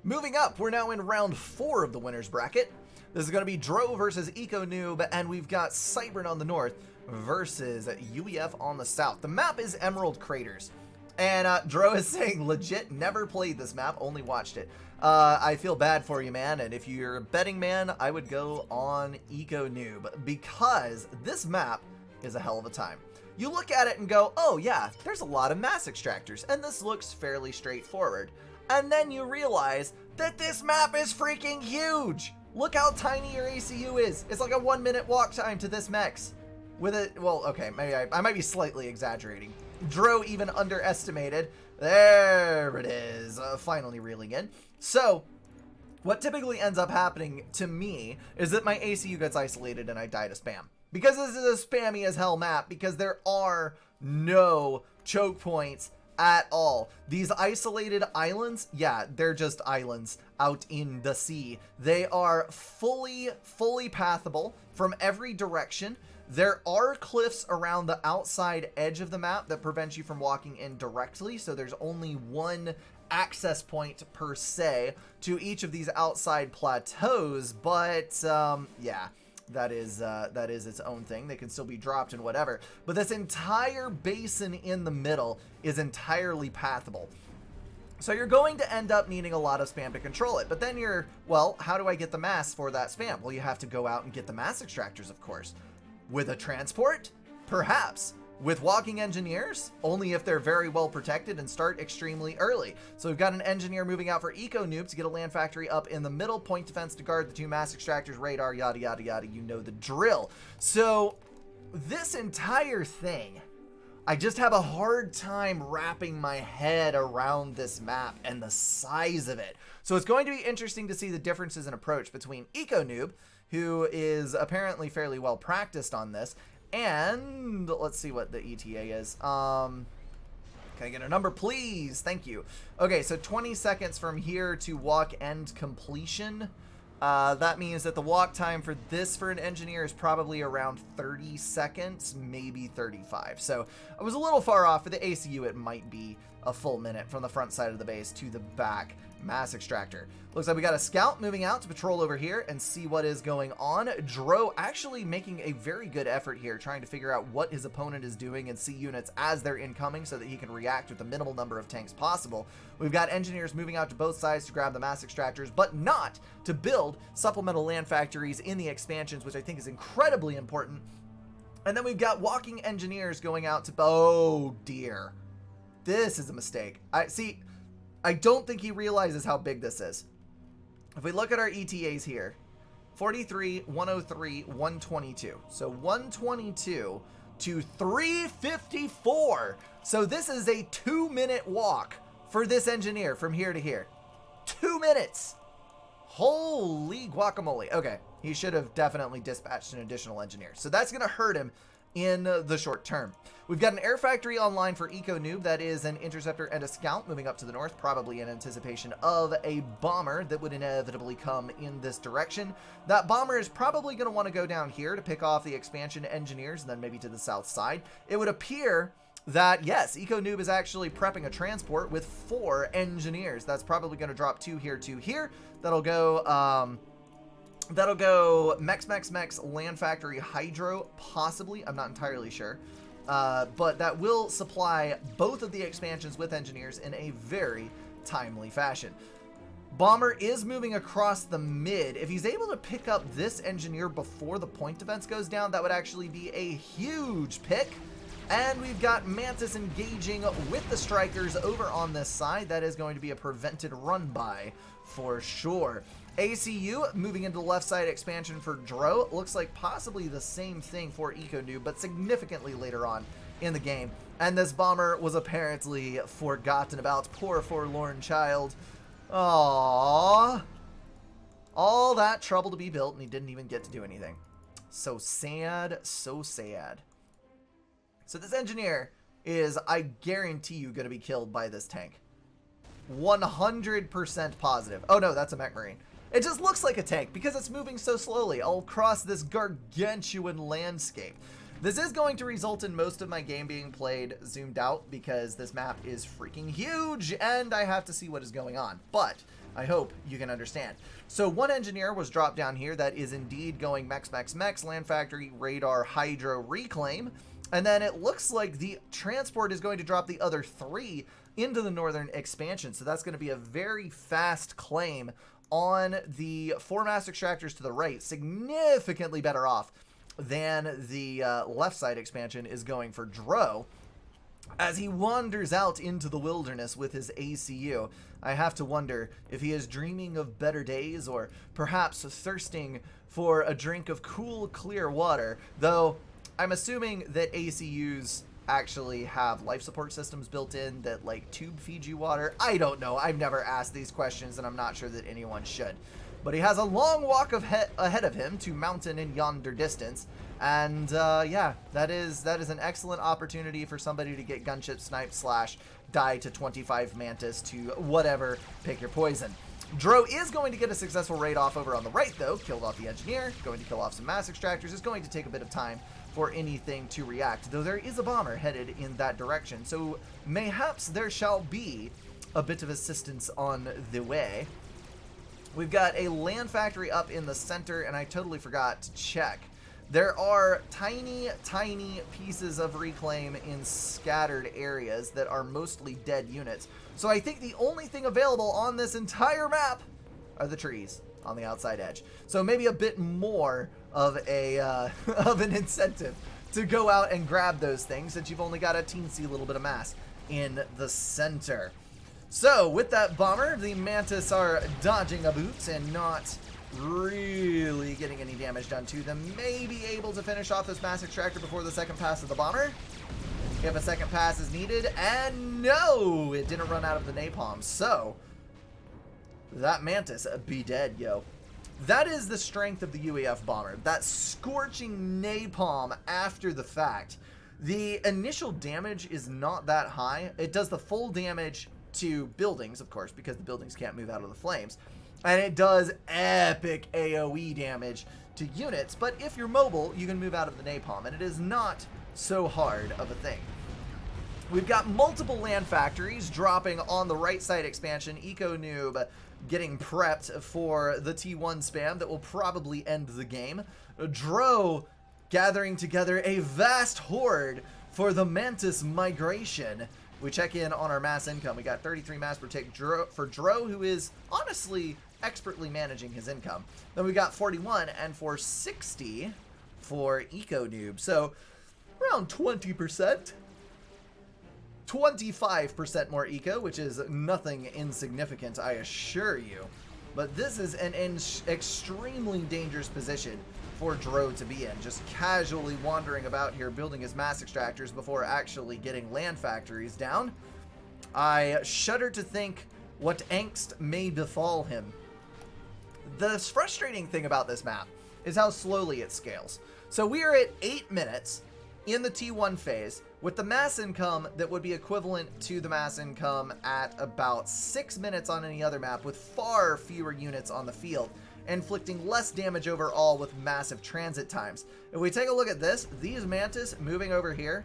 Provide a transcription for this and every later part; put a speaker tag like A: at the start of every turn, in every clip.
A: Moving up, we're now in round 4 of the winner's bracket. This is going to be Dro versus Noob, and we've got Cybern on the north versus UEF on the south. The map is Emerald Craters, and Dro is saying legit never played this map, only watched it. I feel bad for you, man, and if you're a betting man, I would go on Noob, because this map is a hell of a time. You look at it and go, oh yeah, there's a lot of mass extractors, and this looks fairly straightforward. And then you realize that this map is freaking huge. Look how tiny your ACU is. It's like a 1-minute walk time to this mechs. With it, well, okay, maybe I might be slightly exaggerating. Dro even underestimated. There it is, finally reeling in. So, what typically ends up happening to me is that my ACU gets isolated and I die to spam. Because this is a spammy as hell map, because there are no choke points at all. These isolated islands, yeah, they're just islands out in the sea. They are fully pathable from every direction. There are cliffs around the outside edge of the map that prevent you from walking in directly, so there's only one access point per se to each of these outside plateaus, but yeah, that is its own thing. They can still be dropped and whatever, but this entire basin in the middle is entirely pathable. So you're going to end up needing a lot of spam to control it, but then you're, well, how do I get the mass for that spam? Well, you have to go out and get the mass extractors, of course. With a transport? Perhaps. With walking engineers? Only if they're very well protected and start extremely early. So we've got an engineer moving out for Noob to get a land factory up in the middle, point defense to guard the 2 mass extractors, radar, yada yada yada, you know the drill. So this entire thing, I just have a hard time wrapping my head around this map and the size of it. So it's going to be interesting to see the differences in approach between Noob, who is apparently fairly well practiced on this, and let's see what the ETA is. Can I get a number, please? Thank you. Okay, so 20 seconds from here to walk end completion. That means that the walk time for this for an engineer is probably around 30 seconds, maybe 35. So I was a little far off. For the ACU, it might be a full minute from the front side of the base to the back mass extractor. Looks like we got a scout moving out to patrol over here and see what is going on. Dro actually making a very good effort here, trying to figure out what his opponent is doing and see units as they're incoming so that he can react with the minimal number of tanks possible. We've got engineers moving out to both sides to grab the mass extractors, but not to build supplemental land factories in the expansions, which I think is incredibly important. And then we've got walking engineers going out to, oh dear, this is a mistake. I don't think he realizes how big this is. If we look at our ETAs here, 43, 103, 122. So 122 to 354. So this is a 2-minute walk for this engineer from here to here. 2 minutes. Holy guacamole. Okay, he should have definitely dispatched an additional engineer. So that's going to hurt him in the short term. We've got an air factory online for Noob. That is an interceptor and a scout moving up to the north, probably in anticipation of a bomber that would inevitably come in this direction. That bomber is probably going to want to go down here to pick off the expansion engineers and then maybe to the south side. It would appear that, yes, Noob is actually prepping a transport with 4 engineers. That's probably going to drop 2 here, 2 here. That'll go, Mex Land Factory Hydro, possibly. I'm not entirely sure. But that will supply both of the expansions with engineers in a very timely fashion. Bomber is moving across the mid. If he's able to pick up this engineer before the point defense goes down, that would actually be a huge pick. And we've got Mantis engaging with the strikers over on this side. That is going to be a prevented run by for sure. ACU moving into the left side expansion for Dro. Looks like possibly the same thing for Noob, but significantly later on in the game. And this bomber was apparently forgotten about. Poor forlorn child. Aww. All that trouble to be built and he didn't even get to do anything. So sad, so sad. So this engineer is, I guarantee you, going to be killed by this tank. 100% positive. Oh no, that's a mech marine. It just looks like a tank because it's moving so slowly all across this gargantuan landscape. This is going to result in most of my game being played zoomed out because this map is freaking huge and I have to see what is going on. But I hope you can understand. So one engineer was dropped down here that is indeed going Mex, Land Factory, Radar, Hydro, Reclaim. And then it looks like the transport is going to drop the other 3 into the northern expansion. So that's going to be a very fast claim on the 4 mass extractors to the right, significantly better off than the left side expansion is going for Dro. As he wanders out into the wilderness with his ACU, I have to wonder if he is dreaming of better days or perhaps thirsting for a drink of cool, clear water, though I'm assuming that ACUs actually have life support systems built in that like tube feed you water. I don't know. I've never asked these questions and I'm not sure that anyone should. But he has a long walk ahead of him to mountain in yonder distance. And yeah, that is an excellent opportunity for somebody to get gunship snipe / die to 25 Mantis to whatever, pick your poison. Dro is going to get a successful raid off over on the right though, killed off the engineer, going to kill off some mass extractors. It's going to take a bit of time for anything to react, though there is a bomber headed in that direction. So mayhaps there shall be a bit of assistance on the way. We've got a land factory up in the center, and I totally forgot to check. There are tiny, tiny pieces of reclaim in scattered areas that are mostly dead units. So I think the only thing available on this entire map are the trees on the outside edge. So maybe a bit more of a of an incentive to go out and grab those things since you've only got a teensy little bit of mass in the center. So with that bomber, the Mantis are dodging a boot and not really getting any damage done to them. May be able to finish off this mass extractor before the second pass of the bomber, if a second pass is needed. And no, it didn't run out of the napalm. So that Mantis be dead, yo. That is the strength of the UAF bomber. That scorching napalm after the fact. The initial damage is not that high. It does the full damage to buildings, of course, because the buildings can't move out of the flames. And it does epic AoE damage to units, but if you're mobile, you can move out of the napalm, and it is not so hard of a thing. We've got multiple land factories dropping on the right side expansion. Noob getting prepped for the T1 spam that will probably end the game. Dro gathering together a vast horde for the Mantis migration. We check in on our mass income. We got 33 mass per tick for Dro, who is honestly expertly managing his income. Then we got 41 and 460 for Noob. So around 20%. 25% more eco, which is nothing insignificant, I assure you. But this is an extremely dangerous position for Dro to be in, just casually wandering about here building his mass extractors before actually getting land factories down. I shudder to think what angst may befall him. The frustrating thing about this map is how slowly it scales. So we are at 8 minutes in the T1 phase with the mass income that would be equivalent to the mass income at about 6 minutes on any other map, with far fewer units on the field, inflicting less damage overall with massive transit times. If we take a look at this, these Mantis moving over here,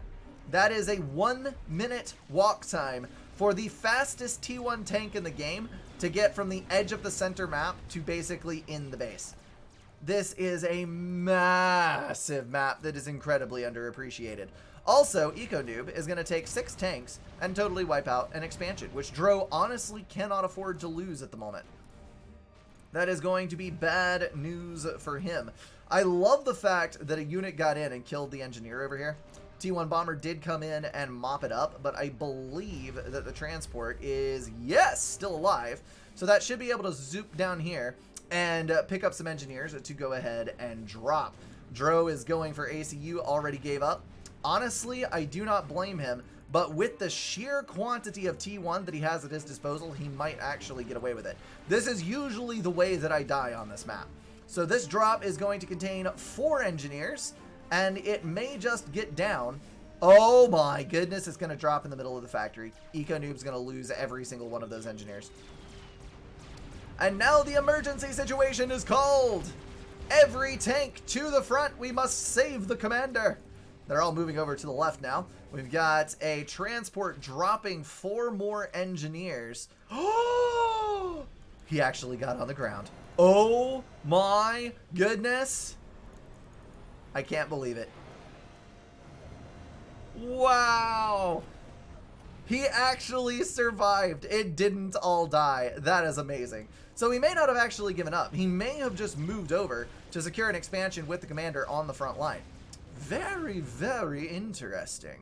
A: that is a 1 minute walk time for the fastest T1 tank in the game to get from the edge of the center map to basically in the base. This is a massive map that is incredibly underappreciated. Also, Noob is going to take 6 tanks and totally wipe out an expansion, which Dro honestly cannot afford to lose at the moment. That is going to be bad news for him. I love the fact that a unit got in and killed the engineer over here. T1 bomber did come in and mop it up, but I believe that the transport is, yes, still alive. So that should be able to zoop down here and pick up some engineers to go ahead and drop. Dro is going for ACU, already gave up. Honestly, I do not blame him, but with the sheer quantity of T1 that he has at his disposal, he might actually get away with it. This is usually the way that I die on this map. So this drop is going to contain 4 engineers, and it may just get down. Oh my goodness, it's going to drop in the middle of the factory. Noob's going to lose every single one of those engineers. And now the emergency situation is called. Every tank to the front. We must save the commander. They're all moving over to the left now. We've got a transport dropping 4 more engineers. Oh! He actually got on the ground. Oh my goodness. I can't believe it. Wow. He actually survived. It didn't all die. That is amazing. So he may not have actually given up. He may have just moved over to secure an expansion with the commander on the front line. Very, very interesting.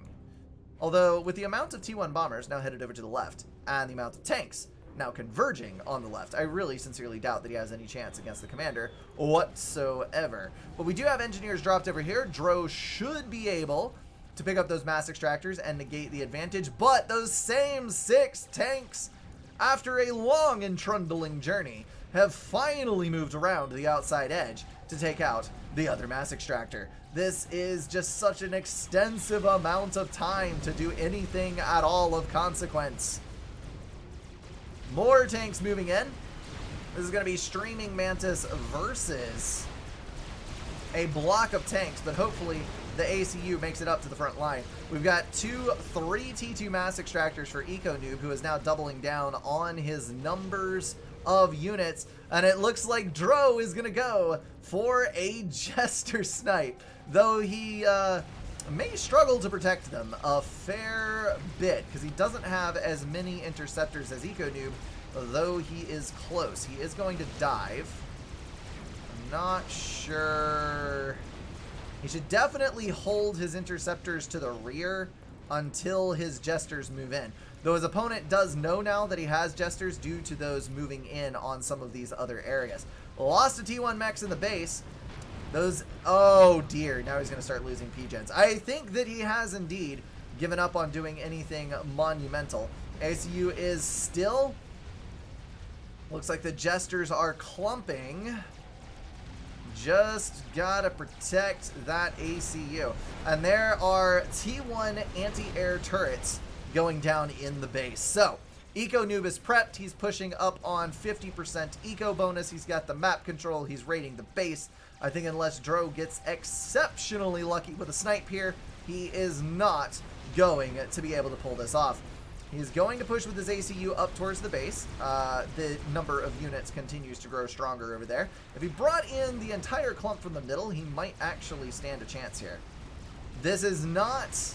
A: Although, with the amount of T1 bombers now headed over to the left, and the amount of tanks now converging on the left, I really sincerely doubt that he has any chance against the commander whatsoever. But we do have engineers dropped over here. Dro should be able to pick up those mass extractors and negate the advantage, but those same 6 tanks, after a long and trundling journey, have finally moved around the outside edge to take out the other mass extractor. This is just such an extensive amount of time to do anything at all of consequence. More tanks moving in. This is going to be Streaming Mantis versus a block of tanks, but hopefully the ACU makes it up to the front line. We've got 3 T2 mass extractors for Noob, who is now doubling down on his numbers of units, and it looks like Dro is gonna go for a Jester snipe, though he may struggle to protect them a fair bit because he doesn't have as many interceptors as Noob, though he is close. He is going to dive. I'm not sure. He should definitely hold his interceptors to the rear until his Jesters move in. Though his opponent does know now that he has Jesters due to those moving in on some of these other areas. Lost a T1 mechs in the base. Those, oh dear, now he's going to start losing P-Gens. I think that he has indeed given up on doing anything monumental. ACU is still, looks like the Jesters are clumping. Just gotta protect that ACU. And there are T1 anti-air turrets going down in the base. So, Noob is prepped. He's pushing up on 50% eco bonus. He's got the map control. He's raiding the base. I think unless Dro gets exceptionally lucky with a snipe here, he is not going to be able to pull this off. He's going to push with his ACU up towards the base. The number of units continues to grow stronger over there. If he brought in the entire clump from the middle, he might actually stand a chance here. This is not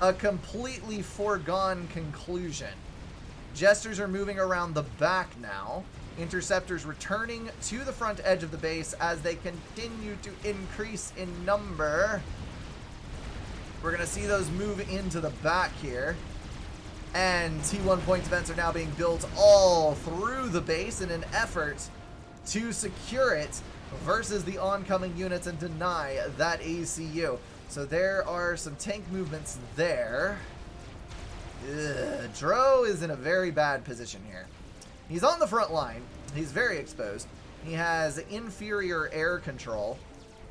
A: a completely foregone conclusion. Jesters are moving around the back now. Interceptors returning to the front edge of the base as they continue to increase in number. We're going to see those move into the back here. And T1 point defense are now being built all through the base in an effort to secure it versus the oncoming units and deny that ACU. So there are some tank movements there. Dro is in a very bad position here. He's on the front line. He's very exposed. He has inferior air control.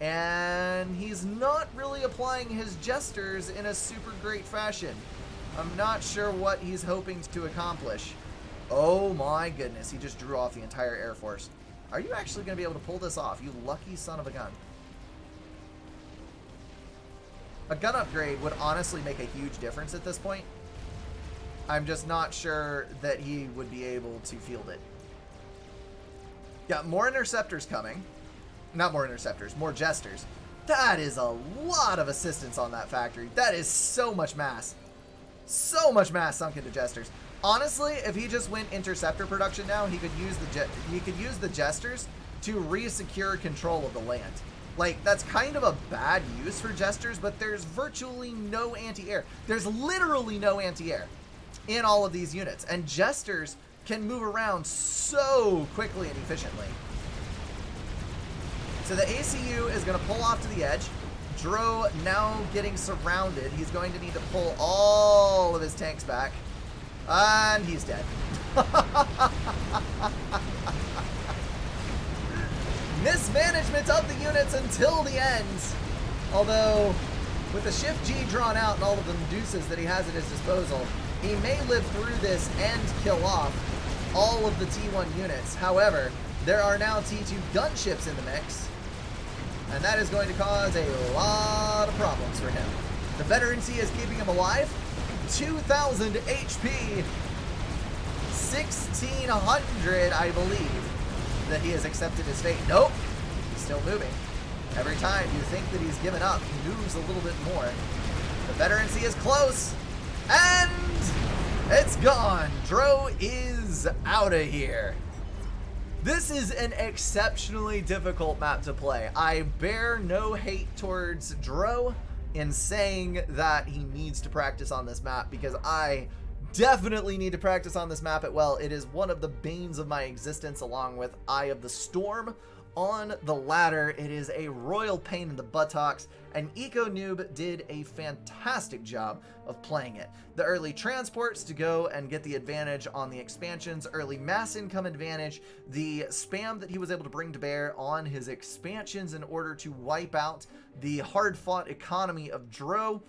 A: And he's not really applying his Jesters in a super great fashion. I'm not sure what he's hoping to accomplish. Oh my goodness, he just drew off the entire Air Force. Are you actually going to be able to pull this off, you lucky son of a gun? A gun upgrade would honestly make a huge difference at this point. I'm just not sure that he would be able to field it. Got more interceptors coming. Not more interceptors, more Jesters. That is a lot of assistance on that factory. That is so much mass. So much mass sunk into Jesters. Honestly, if he just went interceptor production now, he could use the Jesters to re-secure control of the land. Like, that's kind of a bad use for Jesters, but there's virtually no anti-air. There's literally no anti-air in all of these units, and Jesters can move around so quickly and efficiently. So the ACU is going to pull off to the edge. Dro now getting surrounded. He's going to need to pull all of his tanks back. And he's dead. Mismanagement of the units until the end. Although, with the Shift G drawn out and all of the Medusa's that he has at his disposal, he may live through this and kill off all of the T1 units. However, there are now T2 gunships in the mix, and that is going to cause a lot of problems for him. The veterancy is keeping him alive. 2,000 HP. 1600, I believe, that he has accepted his fate. Nope, he's still moving. Every time you think that he's given up, he moves a little bit more. The veterancy is close, and it's gone. Dro is out of here. This is an exceptionally difficult map to play. I bear no hate towards Dro in saying that he needs to practice on this map, because I definitely need to practice on this map. It is one of the banes of my existence, along with Eye of the Storm. On the ladder, it is a royal pain in the buttocks, and Noob did a fantastic job of playing it. The early transports to go and get the advantage on the expansions, early mass income advantage, the spam that he was able to bring to bear on his expansions in order to wipe out the hard-fought economy of Dro.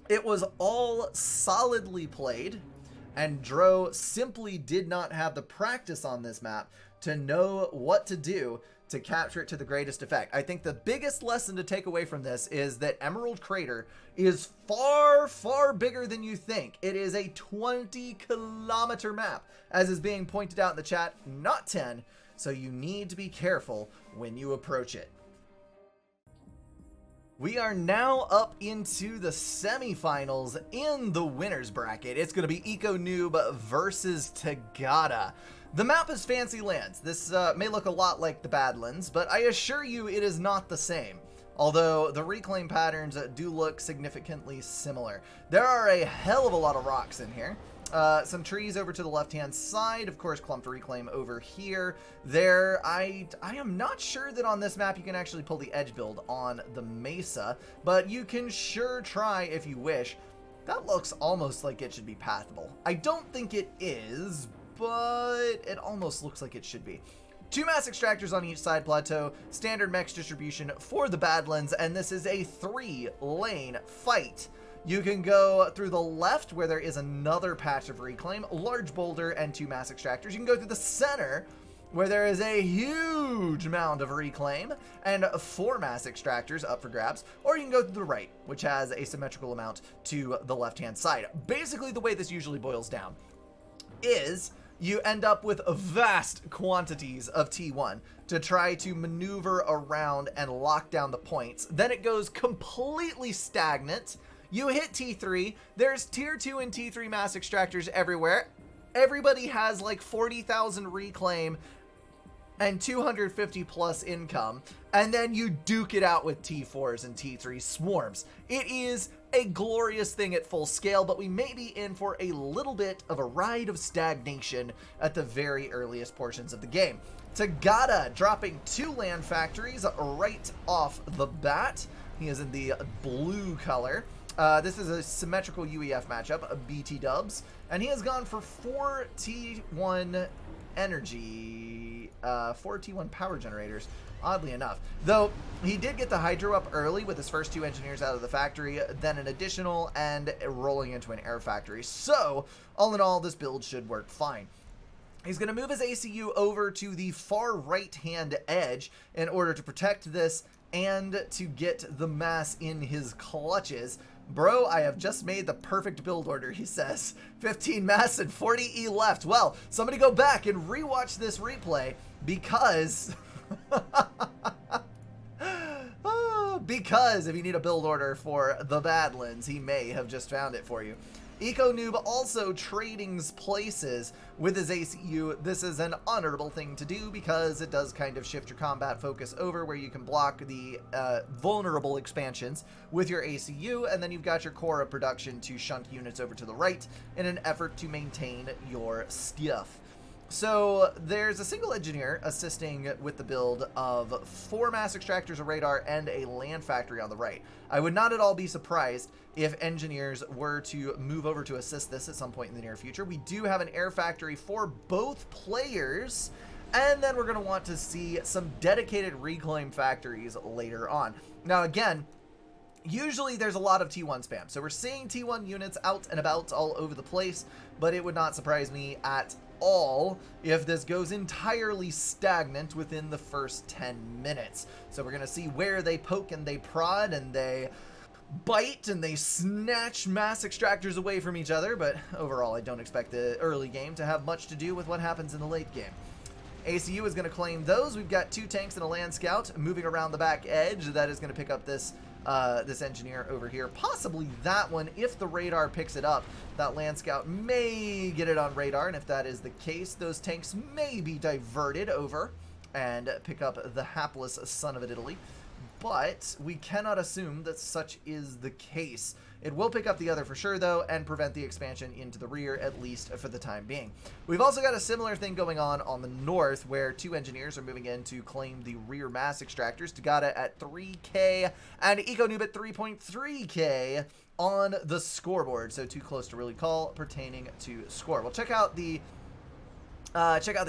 A: It was all solidly played, and Dro simply did not have the practice on this map to know what to do to capture it to the greatest effect. I think the biggest lesson to take away from this is that Emerald Crater is far, far bigger than you think. It is a 20-kilometer map, as is being pointed out in the chat, not 10, so you need to be careful when you approach it. We are now up into the semifinals in the winner's bracket. It's going to be Noob versus Tagada. The map is Fancy Lands. This may look a lot like the Badlands, but I assure you it is not the same. Although the reclaim patterns do look significantly similar. There are a hell of a lot of rocks in here. Some trees over to the left-hand side, of course, clumped reclaim over here. I am not sure that on this map you can actually pull the edge build on the mesa, but you can sure try if you wish. That looks almost like it should be pathable. I don't think it is, but it almost looks like it should be. 2 mass extractors on each side plateau, standard max distribution for the Badlands, and this is a 3-lane fight. You can go through the left where there is another patch of reclaim, large boulder, and 2 mass extractors. You can go through the center where there is a huge mound of reclaim and 4 mass extractors up for grabs, or you can go through the right, which has a symmetrical amount to the left-hand side. Basically, the way this usually boils down is you end up with vast quantities of T1 to try to maneuver around and lock down the points. Then it goes completely stagnant. You hit T3, there's tier 2 and T3 mass extractors everywhere. Everybody has like 40,000 reclaim and 250 plus income, and then you duke it out with T4s and T3 swarms. It is a glorious thing at full scale, but we may be in for a little bit of a ride of stagnation at the very earliest portions of the game. Tagada dropping 2 land factories right off the bat. He is in the blue color. This is a symmetrical UEF matchup, BT dubs, and he has gone for 4 T1 energy, 4 T1 power generators, oddly enough. Though, he did get the Hydro up early with his first 2 engineers out of the factory, then an additional, and rolling into an air factory. So, all in all, this build should work fine. He's going to move his ACU over to the far right-hand edge in order to protect this and to get the mass in his clutches. Bro, I have just made the perfect build order, he says. 15 mass and 40 E left. Well, somebody go back and rewatch this replay because... because if you need a build order for the Badlands, he may have just found it for you. Noob also trading places with his ACU. This is an honorable thing to do because it does kind of shift your combat focus over where you can block the vulnerable expansions with your ACU, and then you've got your core of production to shunt units over to the right in an effort to maintain your stuff. So there's a single engineer assisting with the build of 4 mass extractors, a radar, and a land factory on the right. I would not at all be surprised if engineers were to move over to assist this at some point in the near future. We do have an air factory for both players, and then we're going to want to see some dedicated reclaim factories later on. Now again, usually there's a lot of T1 spam, so we're seeing T1 units out and about all over the place, but it would not surprise me at all if this goes entirely stagnant within the first 10 minutes. So we're going to see where they poke and they prod and they bite and they snatch mass extractors away from each other, but overall I don't expect the early game to have much to do with what happens in the late game. ACU is going to claim those. We've got 2 tanks and a land scout moving around the back edge. That is going to pick up this this engineer over here, possibly that one. If the radar picks it up, that land scout may get it on radar, and if that is the case, those tanks may be diverted over and pick up the hapless son of Italy. But we cannot assume that such is the case. It will pick up the other for sure, though, and prevent the expansion into the rear, at least for the time being. We've also got a similar thing going on the north, where 2 engineers are moving in to claim the rear mass extractors. Tagada at 3K and EcoNoob at 3.3K on the scoreboard. So too close to really call pertaining to score. We'll check out the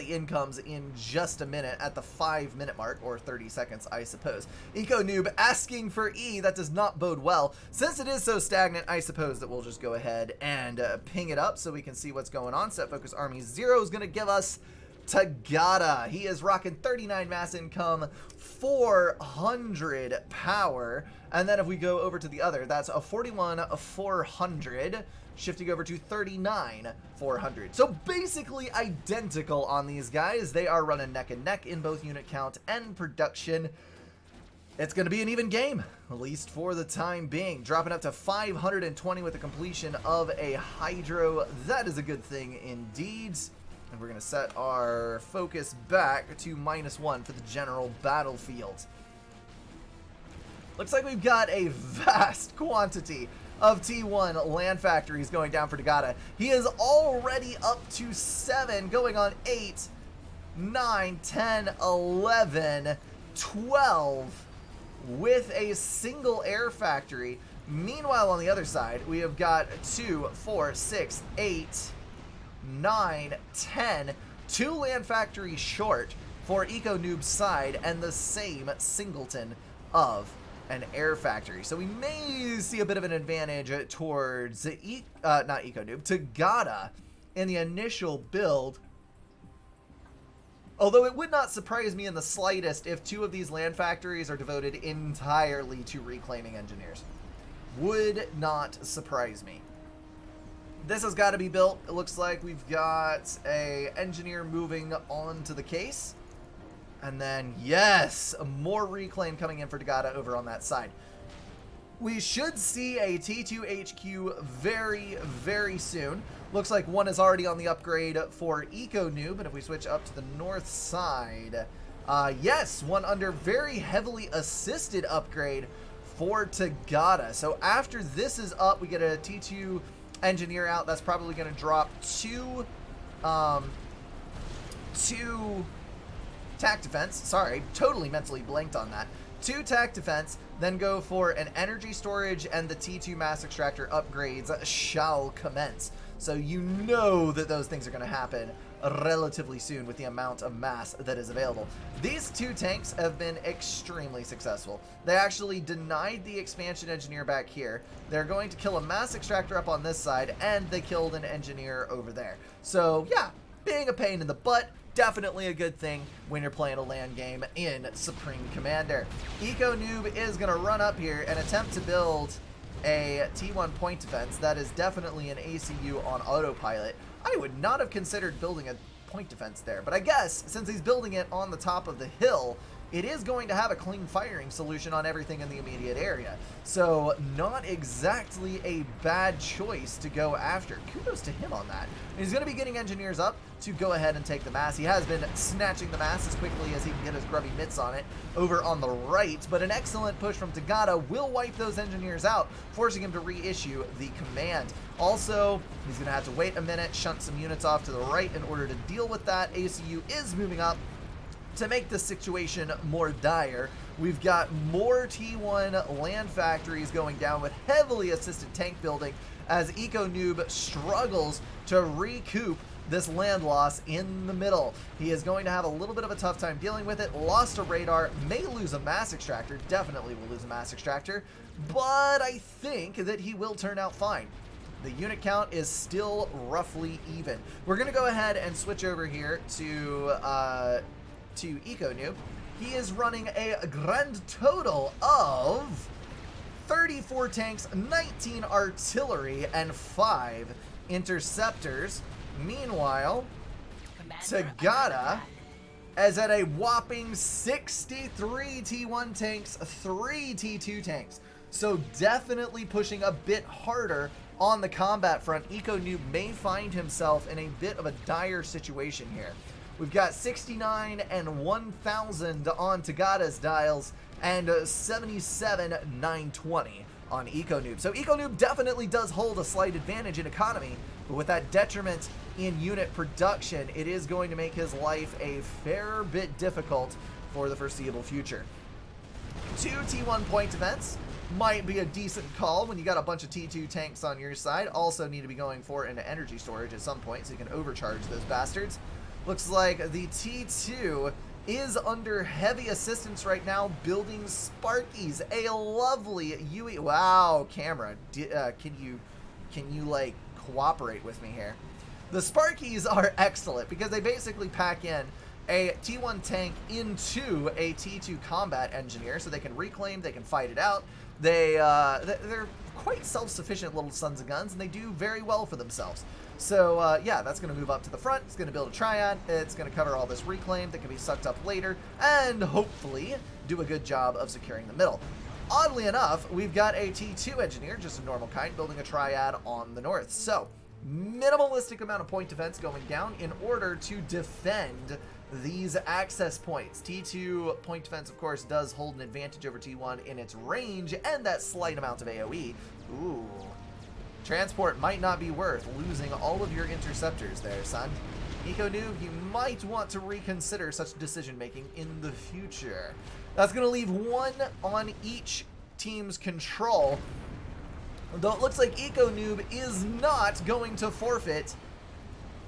A: incomes in just a minute at the 5-minute mark, or 30 seconds, I suppose. EcoNoob asking for E. That does not bode well. Since it is so stagnant, I suppose that we'll just go ahead and ping it up so we can see what's going on. Set Focus Army 0 is going to give us Tagada. He is rocking 39 mass income, 400 power. And then if we go over to the other, that's a 41,400. Shifting over to 39,400. So basically identical on these guys. They are running neck and neck in both unit count and production. It's going to be an even game, at least for the time being. Dropping up to 520 with the completion of a Hydro. That is a good thing indeed. And we're going to set our focus back to -1 for the general battlefield. Looks like we've got a vast quantity of T1 land factories going down for Tagada. He is already up to 7, going on 8, 9, 10, 11, 12 with a single air factory. Meanwhile, on the other side, we have got 2, 4, 6, 8, 9, 10, 2 land factories short for EcoNoob's side, and the same singleton of an air factory. So we may see a bit of an advantage towards not EcoNoob, Tagada in the initial build. Although it would not surprise me in the slightest if 2 of these land factories are devoted entirely to reclaiming engineers. Would not surprise me. This has got to be built. It looks like we've got a engineer moving on to the case. And then, yes, more reclaim coming in for Tagada over on that side. We should see a T2 HQ very, very soon. Looks like one is already on the upgrade for EcoNoob. And if we switch up to the north side, yes, one under very heavily assisted upgrade for Tagada. So after this is up, we get a T2 engineer out. That's probably going to drop 2 tac defense. Sorry, totally mentally blanked on that. 2 tac defense, then go for an energy storage, and the T2 mass extractor upgrades shall commence. So you know that those things are going to happen relatively soon with the amount of mass that is available. These 2 tanks have been extremely successful. They actually denied the expansion engineer back here. They're going to kill a mass extractor up on this side, and they killed an engineer over there. So yeah, being a pain in the butt, definitely a good thing when you're playing a LAN game in Supreme Commander. EcoNoob is going to run up here and attempt to build a T1 point defense. That is definitely an ACU on autopilot. I would not have considered building a point defense there, but I guess since he's building it on the top of the hill, it is going to have a clean firing solution on everything in the immediate area. So not exactly a bad choice to go after. Kudos to him on that. And he's going to be getting engineers up to go ahead and take the mass. He has been snatching the mass as quickly as he can get his grubby mitts on it over on the right, but an excellent push from Tagada will wipe those engineers out, forcing him to reissue the command. Also, he's going to have to wait a minute, shunt some units off to the right in order to deal with that. ACU is moving up to make the situation more dire. We've got more T1 land factories going down with heavily assisted tank building as EcoNoob struggles to recoup this land loss in the middle. He is going to have a little bit of a tough time dealing with it. Lost a radar, may lose a mass extractor, definitely will lose a mass extractor, but I think that he will turn out fine. The unit count is still roughly even. We're going to go ahead and switch over here to EcoNoob. He is running a grand total of 34 tanks, 19 artillery, and 5 interceptors. Meanwhile, Tagada is at a whopping 63 T1 tanks, 3 T2 tanks. So definitely pushing a bit harder on the combat front. Noob may find himself in a bit of a dire situation here. We've got 69 and 1000 on Tagada's dials and 77 920 on Noob. So Noob definitely does hold a slight advantage in economy, but with that detriment in unit production, it is going to make his life a fair bit difficult for the foreseeable future. 2 T1 point defense might be a decent call when you got a bunch of T2 tanks on your side. Also need to be going for into energy storage at some point so you can overcharge those bastards. Looks like the T2 is under heavy assistance right now, building Sparkies, a lovely UE. Wow, camera, can you like cooperate with me here? The Sparkies are excellent because they basically pack in a T1 tank into a T2 combat engineer, so they can reclaim, they can fight it out. They're quite self-sufficient little sons of guns, and they do very well for themselves. So yeah, that's going to move up to the front. It's going to build a triad. It's going to cover all this reclaim that can be sucked up later, and hopefully do a good job of securing the middle. Oddly enough, we've got a T2 engineer, just a normal kind, building a triad on the north. So minimalistic amount of point defense going down in order to defend these access points. T2 point defense, of course, does hold an advantage over T1 in its range and that slight amount of AoE. Ooh. Transport might not be worth losing all of your interceptors there, son. Noob, you might want to reconsider such decision-making in the future. That's going to leave 1 on each team's control, though it looks like Noob is not going to forfeit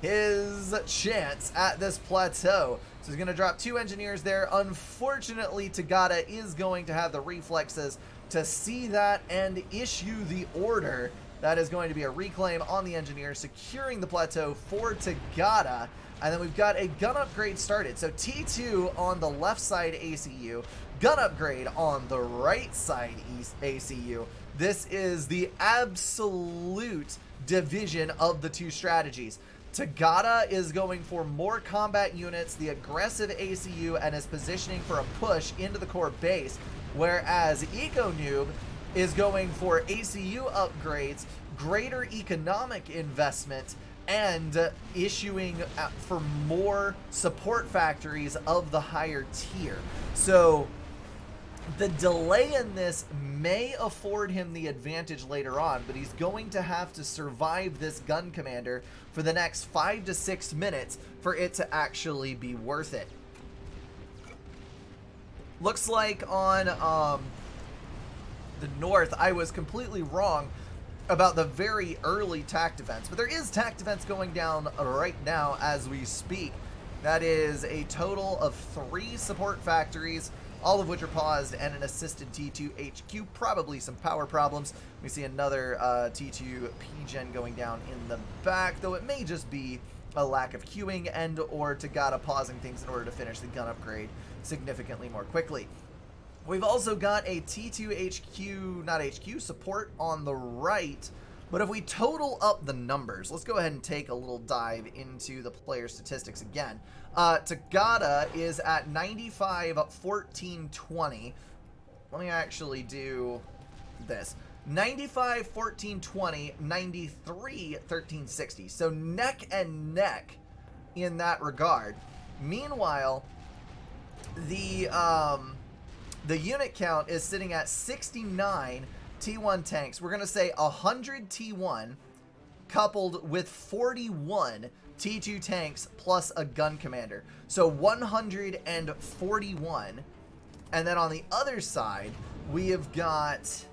A: his chance at this plateau. So he's going to drop 2 engineers there. Unfortunately, Tagada is going to have the reflexes to see that and issue the order. That is going to be a reclaim on the engineer, securing the plateau for Tagada. And then we've got a gun upgrade started. So T2 on the left side ACU, gun upgrade on the right side ACU. This is the absolute division of the 2 strategies. Tagada is going for more combat units, the aggressive ACU, and is positioning for a push into the core base, whereas Noob is going for ACU upgrades, greater economic investment, and issuing for more support factories of the higher tier. So the delay in this may afford him the advantage later on, but he's going to have to survive this gun commander for the next 5 to 6 minutes for it to actually be worth it. Looks like on the north, I was completely wrong about the very early tac defense, but there is tac defense going down right now as we speak. That is a total of 3 support factories, all of which are paused, and an assisted T2 HQ, probably some power problems. We see another T2 P-Gen going down in the back, though it may just be a lack of queuing and or Tagada pausing things in order to finish the gun upgrade significantly more quickly. We've also got a T2 HQ, not HQ, support on the right, but if we total up the numbers, let's go ahead and take a little dive into the player statistics again. Tagada is at 95, 14, 20. Let me actually do this. 95, 14, 20, 93, 13, 60. So neck and neck in that regard. Meanwhile, the unit count is sitting at 69 T1 tanks. We're going to say 100 T1 coupled with 41 T2 tanks plus a gun commander. So 141. And then on the other side, we have got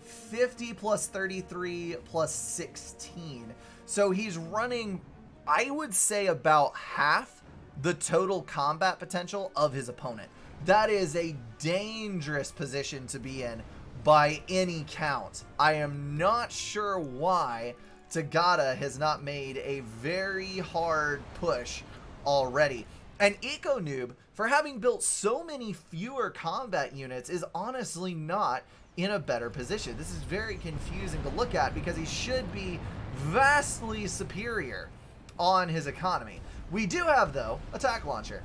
A: 50 plus 33 plus 16. So he's running, I would say, about half the total combat potential of his opponent. That is a dangerous position to be in by any count. I am not sure why Tagada has not made a very hard push already. And Noob, for having built so many fewer combat units, is honestly not in a better position. This is very confusing to look at because he should be vastly superior on his economy. We do have, though, a tack launcher,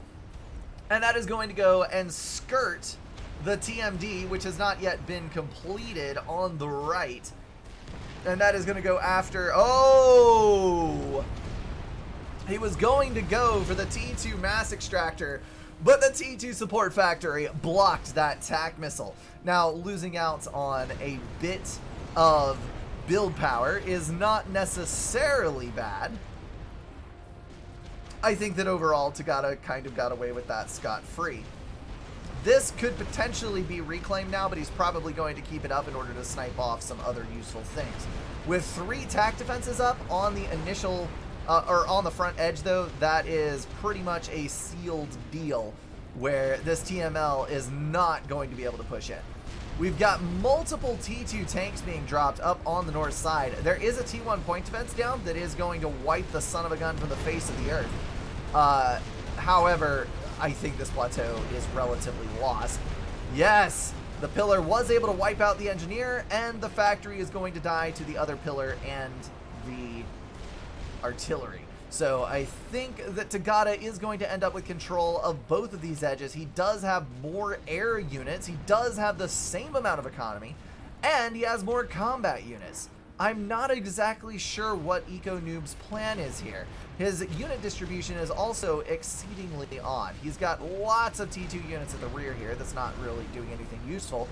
A: and that is going to go and skirt the TMD, which has not yet been completed on the right, and that is going to go after, oh, he was going to go for the T2 mass extractor, but the T2 support factory blocked that tack missile. Now, losing out on a bit of build power is not necessarily bad. I think that overall, Tagada kind of got away with that scot-free. This could potentially be reclaimed now, but he's probably going to keep it up in order to snipe off some other useful things. With 3 tack defenses up on the initial, or on the front edge though, that is pretty much a sealed deal where this TML is not going to be able to push in. We've got multiple T2 tanks being dropped up on the north side. There is a T1 point defense down that is going to wipe the son of a gun from the face of the earth. However, I think this plateau is relatively lost. Yes, the pillar was able to wipe out the engineer, and the factory is going to die to the other pillar and the artillery. So I think that Tagada is going to end up with control of both of these edges. He does have more air units, he does have the same amount of economy, and he has more combat units. I'm not exactly sure what EcoNoob's plan is here. His unit distribution is also exceedingly odd. He's got lots of T2 units at the rear here that's not really doing anything useful.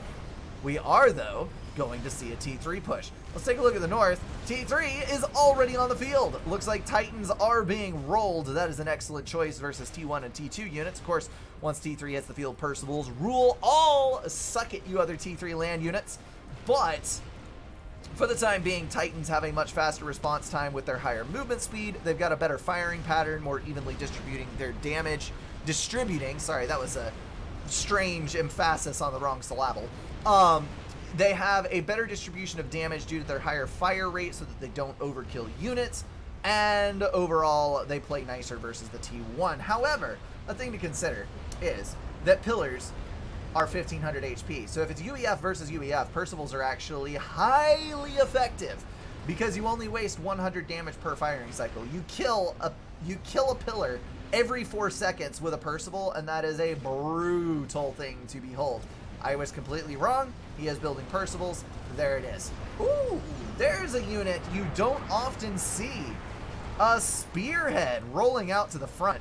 A: We are, though, going to see a T3 push. Let's take a look at the north. T3 is already on the field. Looks like Titans are being rolled. That is an excellent choice versus T1 and T2 units. Of course, once T3 hits the field, Percival's rule all. Suck it, you other T3 land units. But for the time being, Titans have a much faster response time with their higher movement speed. They've got a better firing pattern, more evenly distributing their damage. Sorry, that was a strange emphasis on the wrong syllable. They have a better distribution of damage due to their higher fire rate so that they don't overkill units, and overall they play nicer versus the T1. However, a thing to consider is that pillars are 1500 HP, so if it's UEF versus UEF, Percivals are actually highly effective because you only waste 100 damage per firing cycle. You kill a pillar every 4 seconds with a Percival, and that is a brutal thing to behold. I was completely wrong. He is building Percivals. There it is. Ooh, there's a unit you don't often see. A Spearhead rolling out to the front.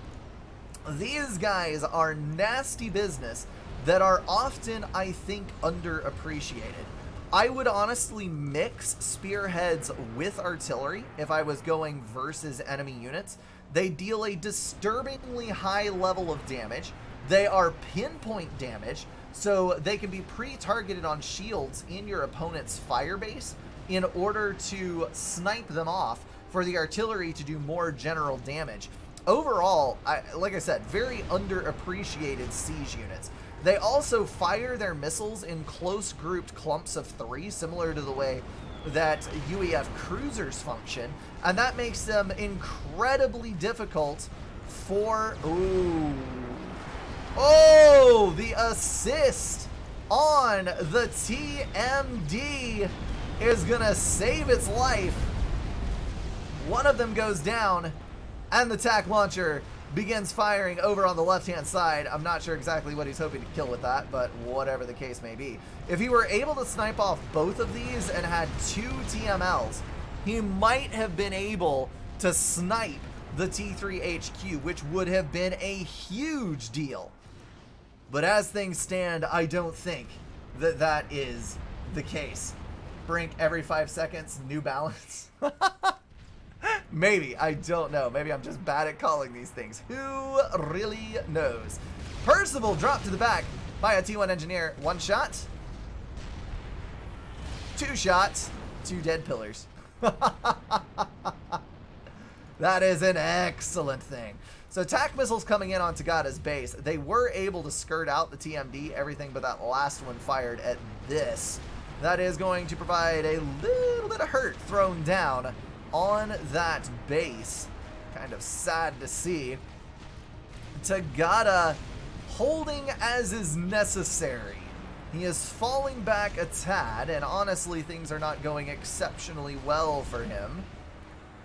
A: These guys are nasty business that are often, I think, underappreciated. I would honestly mix Spearheads with artillery if I was going versus enemy units. They deal a disturbingly high level of damage. They are pinpoint damage, so they can be pre-targeted on shields in your opponent's fire base in order to snipe them off for the artillery to do more general damage. Overall, like I said, very underappreciated siege units. They also fire their missiles in close grouped clumps of 3, similar to the way that UEF cruisers function, and that makes them incredibly difficult for... Ooh. Oh, the assist on the TMD is gonna save its life. One of them goes down, and the tack launcher begins firing over on the left-hand side. I'm not sure exactly what he's hoping to kill with that, but whatever the case may be. If he were able to snipe off both of these and had 2 TMLs, he might have been able to snipe the T3 HQ, which would have been a huge deal. But as things stand, I don't think that that is the case. Brink every 5 seconds, New Balance. Maybe, I don't know. Maybe I'm just bad at calling these things. Who really knows? Percival dropped to the back by a T1 engineer. 1 shot. 2 shots. 2 dead pillars. That is an excellent thing. So tack missiles coming in on Tagada's base. They were able to skirt out the TMD, everything but that last one fired at this. That is going to provide a little bit of hurt thrown down on that base. Kind of sad to see. Tagada holding as is necessary He is falling back a tad, and honestly, things are not going exceptionally well for him.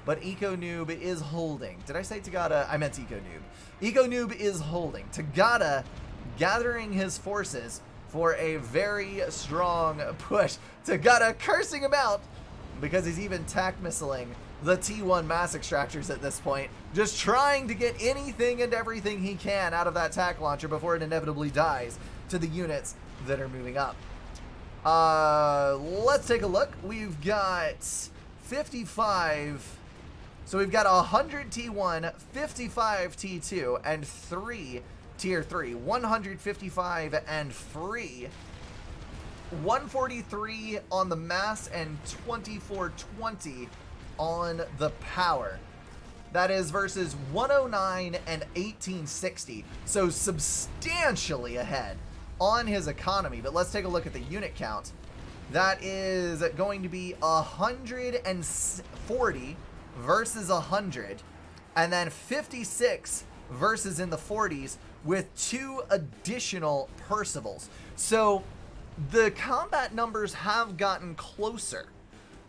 A: But Noob is holding. Did I say Tagada? I meant Noob. Noob is holding. Tagada gathering his forces for a very strong push. Tagada cursing him out because he's even tac missiling the T1 mass extractors at this point. Just trying to get anything and everything he can out of that tac launcher before it inevitably dies to the units that are moving up. Let's take a look. We've got 55. So we've got 100 T1, 55 T2, and 3 Tier 3. 155 and free. 143 on the mass and 2420 on the power. That is versus 109 and 1860. So substantially ahead on his economy. But let's take a look at the unit count. That is going to be 140 versus 100, and then 56 versus in the 40s with 2 additional Percivals. So the combat numbers have gotten closer.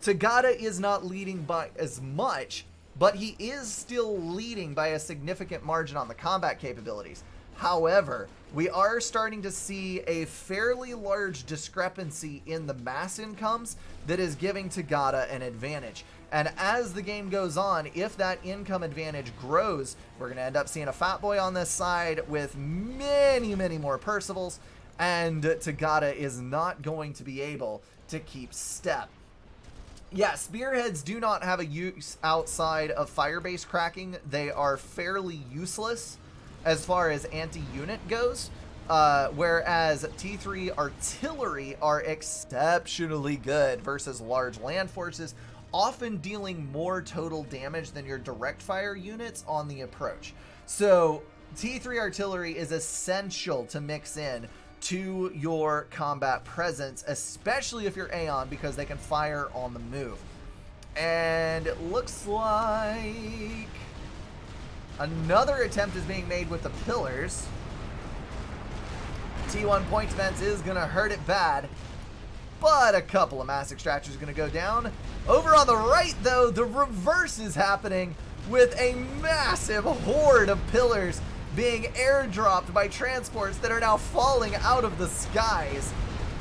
A: Tagada is not leading by as much, but he is still leading by a significant margin on the combat capabilities. However, we are starting to see a fairly large discrepancy in the mass incomes that is giving Tagada an advantage. And as the game goes on, if that income advantage grows, we're going to end up seeing a fat boy on this side with many, many more Percivals, and Tagada is not going to be able to keep step. Yeah, spearheads do not have a use outside of firebase cracking. They are fairly useless as far as anti-unit goes, whereas T3 artillery are exceptionally good versus large land forces, often dealing more total damage than your direct fire units on the approach. So T3 artillery is essential to mix in to your combat presence, especially if you're Aeon, because they can fire on the move. And it looks like another attempt is being made with the pillars. T1 point defense is going to hurt it bad, but a couple of mass extractors are going to go down. Over on the right, though, the reverse is happening with a massive horde of pillars being airdropped by transports that are now falling out of the skies.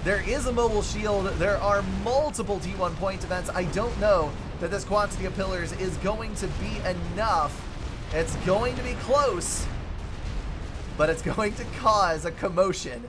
A: There is a mobile shield. There are multiple T1 point defense. I don't know that this quantity of pillars is going to be enough. It's going to be close, but it's going to cause a commotion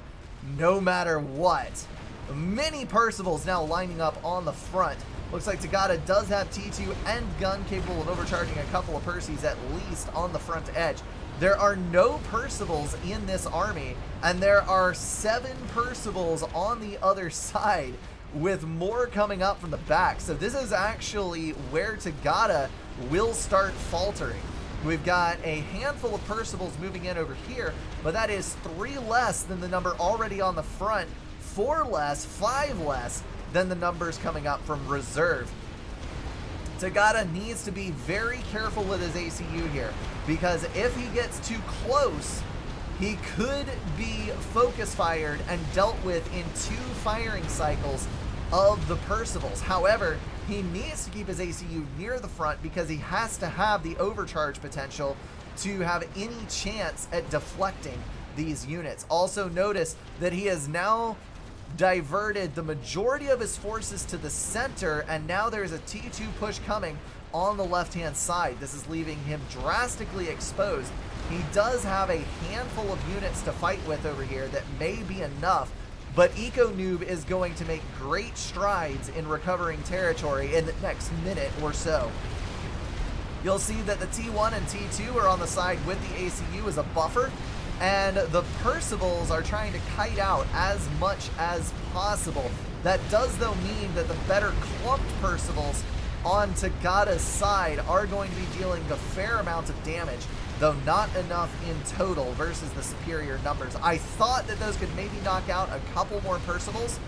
A: no matter what. Many Percivals now lining up on the front. Looks like Tagada does have T2 and gun capable of overcharging a couple of Percies at least on the front edge. There are no Percivals in this army, and there are 7 Percivals on the other side, with more coming up from the back. So this is actually where Tagada will start faltering. We've got a handful of Percivals moving in over here, but that is 3 less than the number already on the front, 4 less, 5 less than the numbers coming up from reserve. Tagada needs to be very careful with his ACU here, because if he gets too close, he could be focus fired and dealt with in 2 firing cycles of the Percivals. However, he needs to keep his ACU near the front because he has to have the overcharge potential to have any chance at deflecting these units. Also notice that he has now diverted the majority of his forces to the center, and now there's a T2 push coming on the left-hand side. This is leaving him drastically exposed. He does have a handful of units to fight with over here that may be enough, but Noob is going to make great strides in recovering territory in the next minute or so. You'll see that the T1 and T2 are on the side with the ACU as a buffer, and the Percivals are trying to kite out as much as possible. That does, though, mean that the better clumped Percivals on Tagada's side are going to be dealing a fair amount of damage, though not enough in total versus the superior numbers. I thought that those could maybe knock out a couple more Percivals,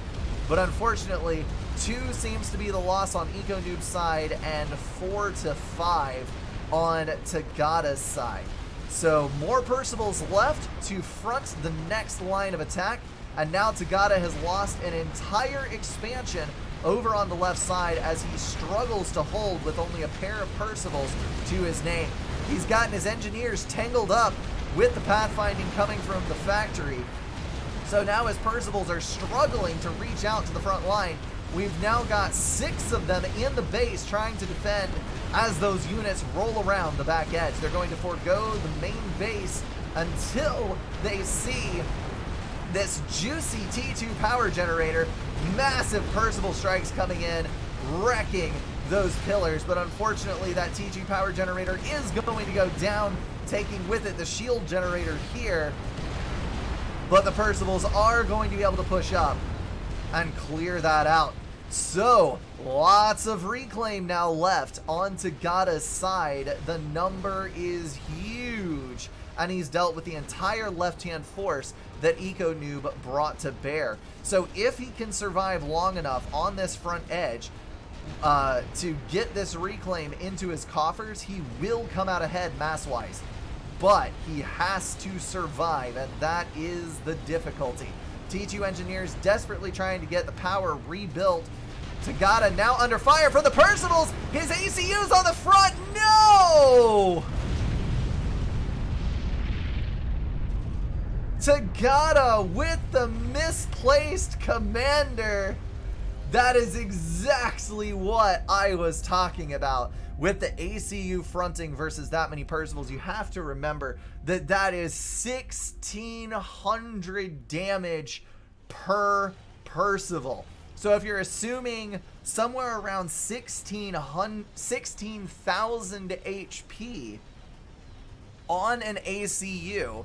A: but unfortunately 2 seems to be the loss on Noob's side and 4 to 5 on Tagada's side. So more Percivals left to front the next line of attack, And now Tagada has lost an entire expansion over on the left side as he struggles to hold with only a pair of Percivals to his name. He's gotten his engineers tangled up with the pathfinding coming from the factory. So now his Percivals are struggling to reach out to the front line. We've now got 6 of them in the base trying to defend as those units roll around the back edge. They're going to forego the main base until they see this juicy T2 power generator. Massive Percival strikes coming in, wrecking those pillars, but unfortunately that T2 power generator is going to go down, taking with it the shield generator here. But the Percivals are going to be able to push up and clear that out. So, lots of reclaim now left on Tagada's side. The number is huge, and he's dealt with the entire left-hand force that Noob brought to bear. So if he can survive long enough on this front edge to get this reclaim into his coffers, he will come out ahead mass-wise. But he has to survive, and that is the difficulty. T2 engineers desperately trying to get the power rebuilt. Tagada now under fire from the Percivals. His ACU's on the front. No! Tagada with the misplaced commander. That is exactly what I was talking about. With the ACU fronting versus that many Percivals, you have to remember that that is 1,600 damage per Percival. So if you're assuming somewhere around 16,000 HP on an ACU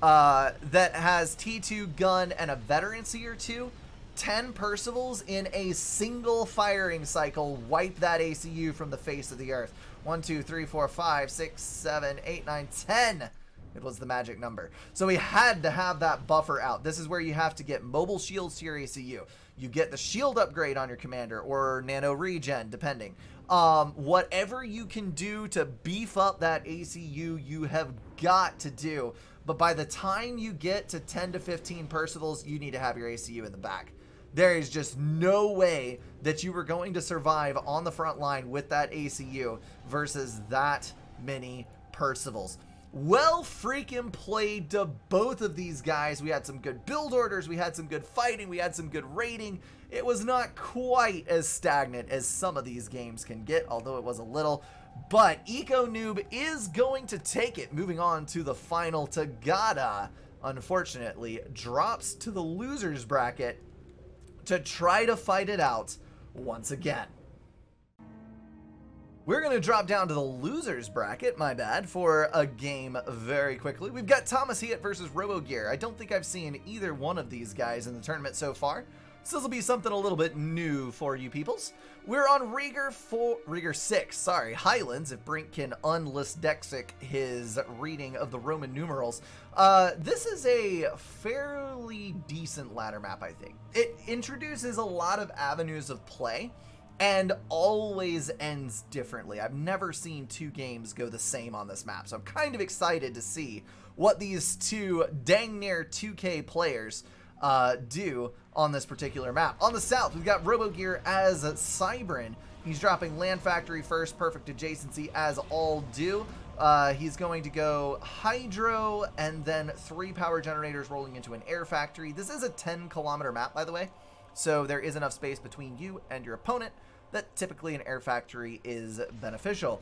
A: that has T2 gun and a veterancy or two, 10 Percivals in a single firing cycle wipe that ACU from the face of the earth. 1, 2, 3, 4, 5, 6, 7, 8, 9, 10. It was the magic number. So we had to have that buffer out. This is where you have to get mobile shields to your ACU. You get the shield upgrade on your commander or nano regen, depending. Whatever you can do to beef up that ACU, you have got to do. But by the time you get to 10 to 15 Percivals, you need to have your ACU in the back. There is just no way that you were going to survive on the front line with that ACU versus that many Percivals. Well freaking played to both of these guys. We had some good build orders, we had some good fighting, we had some good raiding. It was not quite as stagnant as some of these games can get, although it was a little. But Noob is going to take it. Moving on to the final. Tagada, unfortunately, drops to the losers bracket to try to fight it out once again. We're going to drop down to the losers bracket, my bad, for a game very quickly. We've got Thomas Heat versus Robo Gear. I don't think I've seen either one of these guys in the tournament so far. So this will be something a little bit new for you peoples. We're on Rieger 6, sorry, Highlands, if Brink can unlisdexic his reading of the Roman numerals. This is a fairly decent ladder map, I think. It introduces a lot of avenues of play and always ends differently. I've never seen two games go the same on this map, so I'm kind of excited to see what these two dang near 2K players do on this particular map. On the south, we've got Robo Gear as Cybrin. He's dropping Land Factory first, perfect adjacency as all do. He's going to go Hydro and then 3 power generators rolling into an air factory. This is a 10-kilometer map, by the way, so there is enough space between you and your opponent that typically an air factory is beneficial.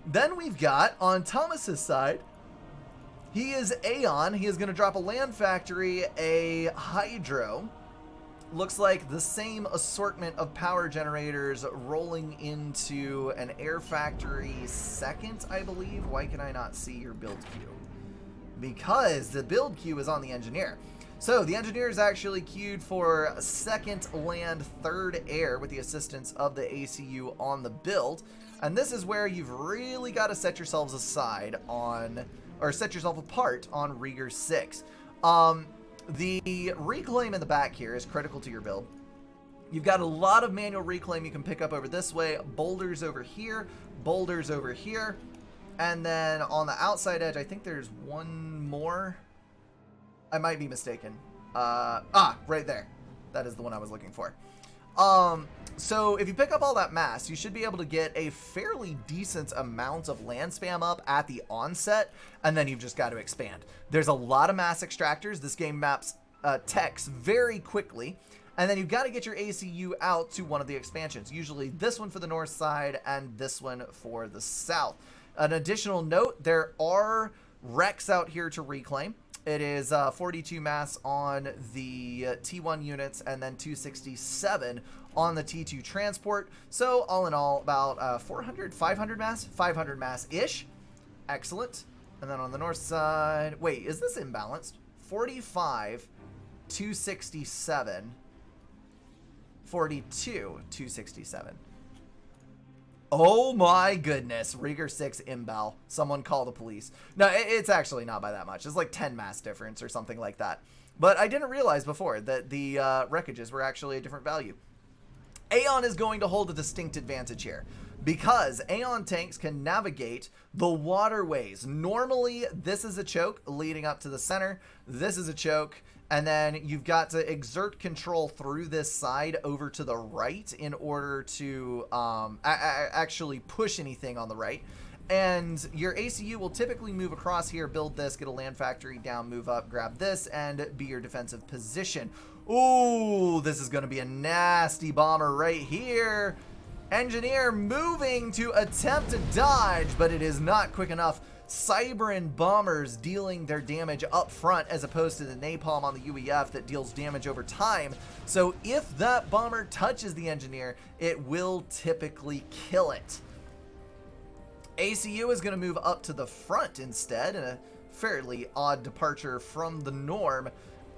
A: Then we've got, on Thomas's side, he is Aeon. He is going to drop a land factory, a Hydro. Looks like the same assortment of power generators rolling into an air factory second, I believe. Why can I not see your build queue? Because the build queue is on the engineer. So the engineer is actually queued for second land, third air with the assistance of the ACU on the build. And this is where you've really got to set yourselves aside on, or set yourself apart on Rieger 6. The reclaim in the back here is critical to your build. You've got a lot of manual reclaim you can pick up over this way, boulders over here, and then on the outside edge, I think there's one more. I might be mistaken. Right there. That is the one I was looking for. So if you pick up all that mass, you should be able to get a fairly decent amount of land spam up at the onset, and then you've just got to expand. There's a lot of mass extractors. This game maps techs very quickly, and then you've got to get your ACU out to one of the expansions, usually this one for the north side and this one for the south. An additional note, there are wrecks out here to reclaim. It is 42 mass on the T1 units and then 267 on the T2 transport. So all in all, about 400, 500 mass, 500 mass-ish. Excellent. And then on the north side, wait, is this imbalanced? 45, 267, 42, 267. Oh my goodness, Rieger 6 imbal. Someone call the police. No, it's actually not by that much. It's like 10 mass difference or something like that. But I didn't realize before that the wreckages were actually a different value. Aeon is going to hold a distinct advantage here because Aeon tanks can navigate the waterways. Normally, this is a choke leading up to the center. This is a choke. And then you've got to exert control through this side over to the right in order to actually push anything on the right. And your ACU will typically move across here, build this, get a land factory down, move up, grab this, and be your defensive position. Ooh, this is going to be a nasty bomber right here. Engineer moving to attempt to dodge, but it is not quick enough. Cybran bombers dealing their damage up front as opposed to the napalm on the UEF that deals damage over time. So if that bomber touches the engineer, it will typically kill it. ACU is going to move up to the front instead in a fairly odd departure from the norm.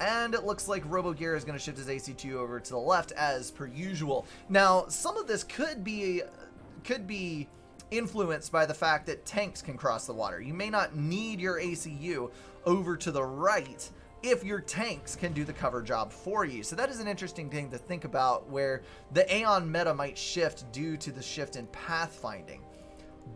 A: And it looks like Robo Gear is going to shift his AC2 over to the left as per usual. Now, some of this could be influenced by the fact that tanks can cross the water. You may not need your ACU over to the right if your tanks can do the cover job for you. So that is an interesting thing to think about, where the Aeon meta might shift due to the shift in pathfinding.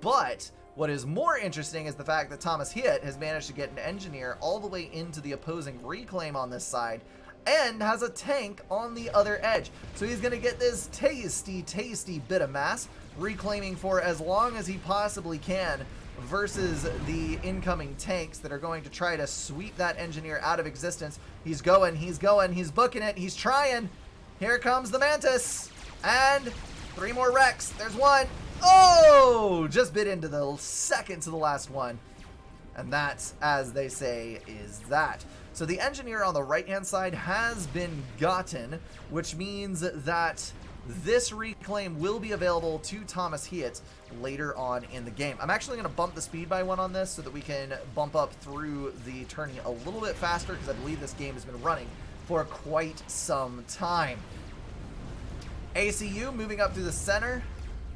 A: But what is more interesting is the fact that Thomas Hitt has managed to get an engineer all the way into the opposing reclaim on this side and has a tank on the other edge. So he's going to get this tasty bit of mass, reclaiming for as long as he possibly can versus the incoming tanks that are going to try to sweep that engineer out of existence. He's going, he's booking it, he's trying. Here comes the Mantis. And 3 more wrecks. There's one. Oh, just bit into the second to the last one. And that's, as they say, is that. So the engineer on the right-hand side has been gotten, which means that this reclaim will be available to Thomas Hitt later on in the game. I'm actually going to bump the speed by 1 on this so that we can bump up through the tourney a little bit faster, because I believe this game has been running for quite some time. ACU moving up through the center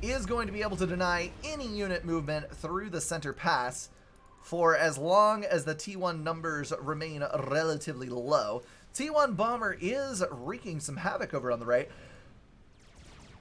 A: is going to be able to deny any unit movement through the center pass for as long as the T1 numbers remain relatively low. T1 bomber is wreaking some havoc over on the right.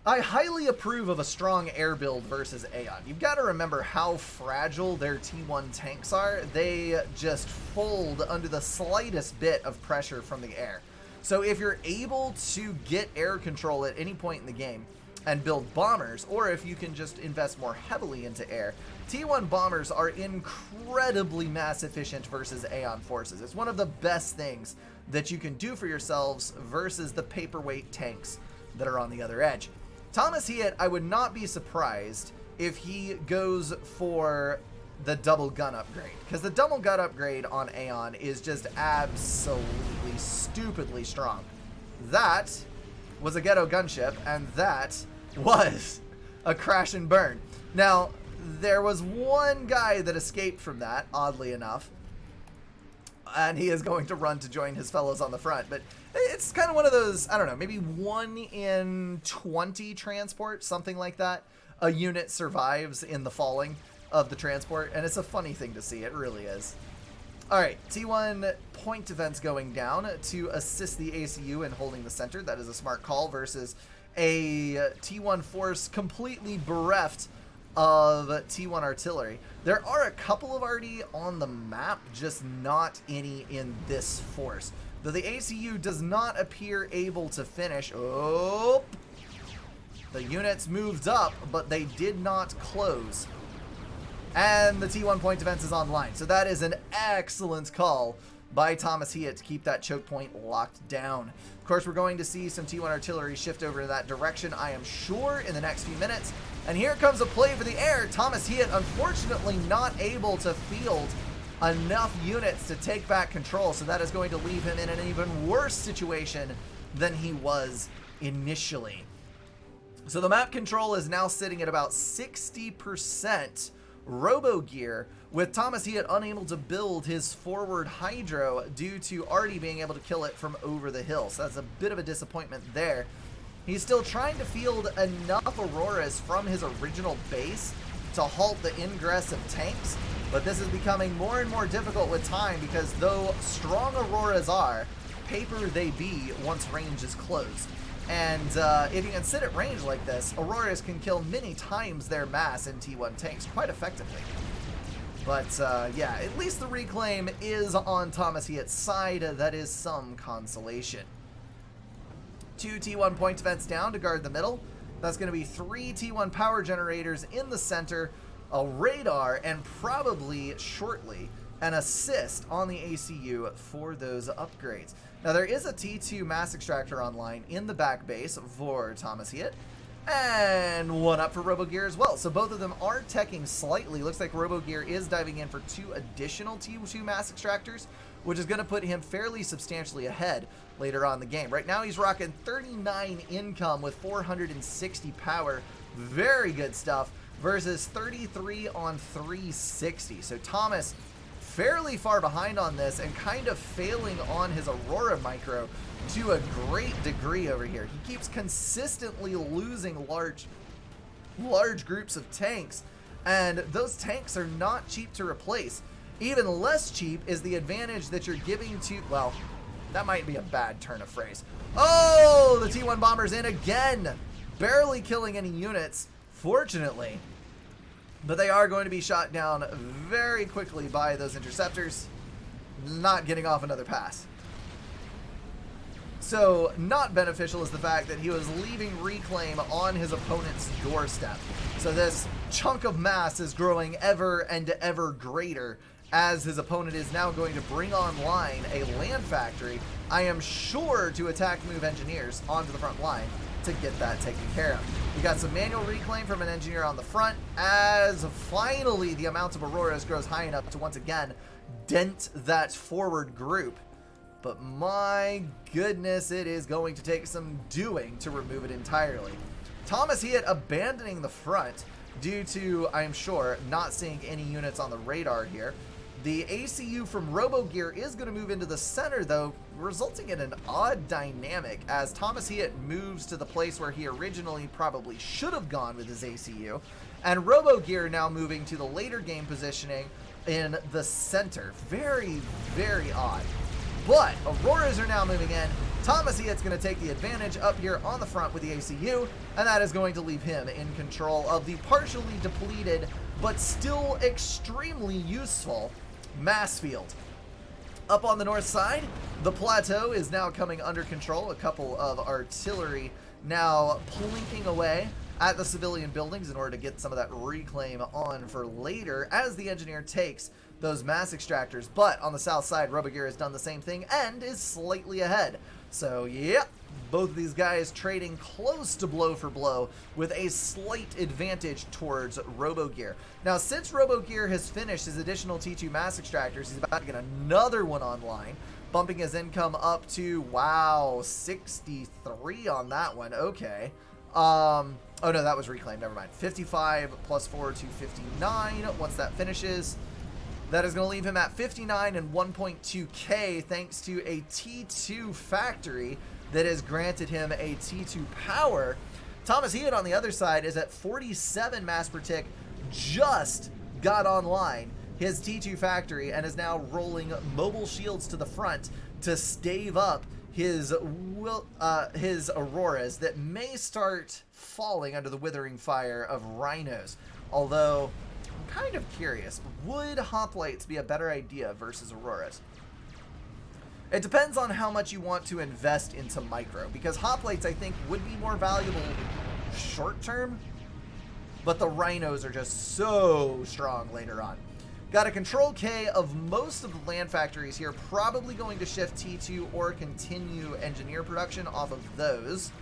A: I highly approve of a strong air build versus Aeon. You've got to remember how fragile their T1 tanks are. They just fold under the slightest bit of pressure from the air. So if you're able to get air control at any point in the game and build bombers, or if you can just invest more heavily into air, T1 bombers are incredibly mass efficient versus Aeon forces. It's one of the best things that you can do for yourselves versus the paperweight tanks that are on the other edge. Thomas Hitt, I would not be surprised if he goes for the double gun upgrade, because the double gun upgrade on Aeon is just absolutely stupidly strong. That was a ghetto gunship, and that was a crash and burn. Now, there was one guy that escaped from that, oddly enough, and he is going to run to join his fellows on the front. But it's kind of one of those, I don't know, maybe 1 in 20 transport, something like that. A unit survives in the falling of the transport, and it's a funny thing to see. It really is. All right, T1 point defense going down to assist the ACU in holding the center. That is a smart call versus a T1 force completely bereft of T1 artillery. There are a couple of RD on the map, just not any in this force. though the ACU does not appear able to finish. Oh, the units moved up, but they did not close. And the T1 point defense is online. So that is an excellent call by Thomas Heat to keep that choke point locked down. Of course, we're going to see some T1 artillery shift over to that direction, I am sure, in the next few minutes. And here comes a play for the air. Thomas Heat, unfortunately, not able to field enough units to take back control. So that is going to leave him in an even worse situation than he was initially. So the map control is now sitting at about 60% Robo gear, with Thomas Heat unable to build his forward hydro due to already being able to kill it from over the hill. So that's a bit of a disappointment there. He's still trying to field enough Auroras from his original base to halt the ingress of tanks, but this is becoming more and more difficult with time because though strong Auroras are, paper they be once range is closed. And if you can sit at range like this, Auroras can kill many times their mass in T1 tanks quite effectively. But yeah, at least the reclaim is on Thomas Heat's side. That is some consolation. 2 T1 point defense down to guard the middle. That's going to be 3 T1 power generators in the center, a radar, and probably shortly an assist on the ACU for those upgrades. Now there is a T2 mass extractor online in the back base for Thomas Heat, and one up for RoboGear as well. So both of them are teching slightly. Looks like RoboGear is diving in for 2 additional T2 mass extractors, which is going to put him fairly substantially ahead later on in the game. Right now he's rocking 39 income with 460 power. Very good stuff versus 33 on 360. So Thomas fairly far behind on this and kind of failing on his Aurora micro to a great degree over here. He keeps consistently losing large groups of tanks, and those tanks are not cheap to replace. Even less cheap is the advantage that you're giving to, well, that might be a bad turn of phrase. Oh, the T1 bomber's in again, barely killing any units, fortunately. But they are going to be shot down very quickly by those interceptors, not getting off another pass. So not beneficial is the fact that he was leaving reclaim on his opponent's doorstep. So this chunk of mass is growing ever and ever greater as his opponent is now going to bring online a land factory, I am sure, to attack move engineers onto the front line to get that taken care of. We got some manual reclaim from an engineer on the front as finally the amount of Auroras grows high enough to once again dent that forward group. But my goodness, it is going to take some doing to remove it entirely. Thomas Heat abandoning the front due to, I'm sure, not seeing any units on the radar here. The ACU from RoboGear is going to move into the center, though, resulting in an odd dynamic as Thomas Heat moves to the place where he originally probably should have gone with his ACU, and RoboGear now moving to the later game positioning in the center. Very, very odd. But Auroras are now moving in. Thomas Heat's going to take the advantage up here on the front with the ACU, and that is going to leave him in control of the partially depleted but still extremely useful mass field. Up on the north side, the plateau is now coming under control. A couple of artillery now plinking away at the civilian buildings in order to get some of that reclaim on for later as the engineer takes those mass extractors. But on the south side, RoboGear has done the same thing and is slightly ahead. So, yep, both of these guys trading close to blow for blow with a slight advantage towards RoboGear. Now, since RoboGear has finished his additional T2 mass extractors, he's about to get another one online, bumping his income up to, wow, 63 on that one. Okay. Oh, no, that was reclaimed. Never mind. 55 plus 4 to 59 once that finishes. That is going to leave him at 59 and 1.2k thanks to a T2 factory that has granted him a T2 power. Thomas Heat on the other side is at 47 mass per tick, just got online his T2 factory and is now rolling mobile shields to the front to stave up his Auroras that may start falling under the withering fire of rhinos. Although, I'm kind of curious, would hoplites be a better idea versus Auroras? It depends on how much you want to invest into micro, because hot plates I think would be more valuable short term, but the rhinos are just so strong later on. Got a control K of most of the land factories here, probably going to shift T2 or continue engineer production off of those.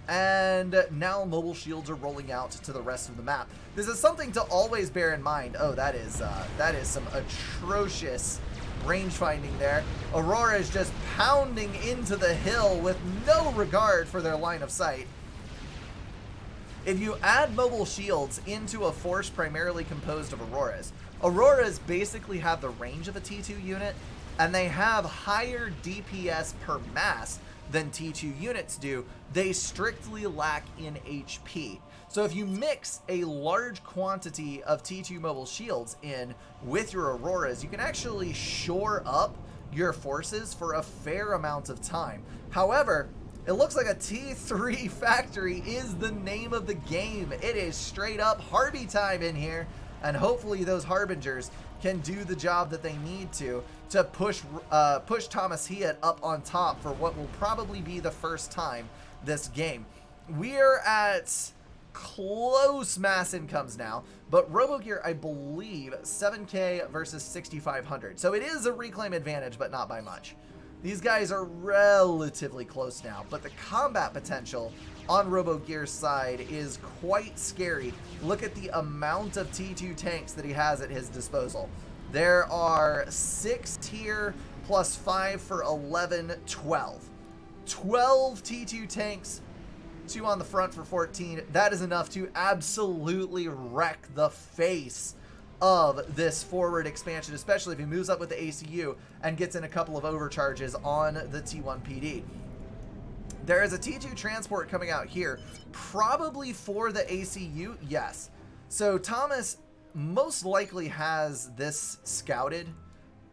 A: And now mobile shields are rolling out to the rest of the map. This is something to always bear in mind. Oh, that is some atrocious range finding there. Aurora is just pounding into the hill with no regard for their line of sight. If you add mobile shields into a force primarily composed of Auroras, Auroras basically have the range of a T2 unit, and they have higher DPS per mass than T2 units do. They strictly lack in HP. So if you mix a large quantity of T2 mobile shields in with your Auroras, you can actually shore up your forces for a fair amount of time. However, it looks like a T3 factory is the name of the game. It is straight up Harvey time in here, and hopefully those Harbingers can do the job that they need to push Thomas Hiet up on top for what will probably be the first time this game. We're at close mass incomes now, but RoboGear, I believe, 7K versus 6,500. So it is a reclaim advantage, but not by much. These guys are relatively close now, but the combat potential on RoboGear's side is quite scary. Look at the amount of T2 tanks that he has at his disposal. There are 6 tier plus 5 for 11, 12. 12 T2 tanks, 2 on the front for 14. That is enough to absolutely wreck the face of this forward expansion, especially if he moves up with the ACU and gets in a couple of overcharges on the T1 PD. There is a T2 transport coming out here, probably for the ACU, yes. So Thomas most likely has this scouted.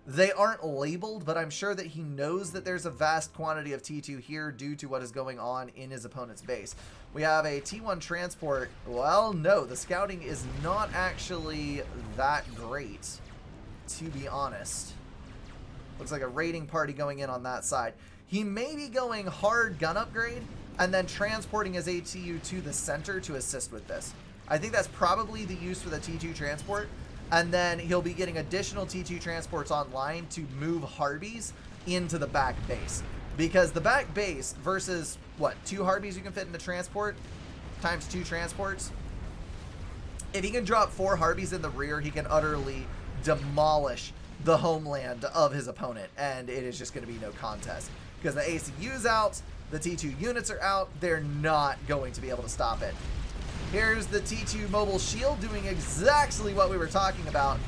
A: They aren't labeled, but I'm sure that he knows that there's a vast quantity of T2 here due to what is going on in his opponent's base. We have a T1 transport. Well, no, the scouting is not actually that great, to be honest. Looks like a raiding party going in on that side. He may be going hard gun upgrade and then transporting his ATU to the center to assist with this. I think that's probably the use for the T2 transport. And then he'll be getting additional T2 transports online to move Harbies into the back base. Because the back base versus, what, 2 Harbies you can fit in the transport times 2 transports? If he can drop 4 Harbies in the rear, he can utterly demolish the homeland of his opponent. And it is just going to be no contest. Because the ACU's out, the T2 units are out, they're not going to be able to stop it. Here's the T2 mobile shield doing exactly what we were talking about,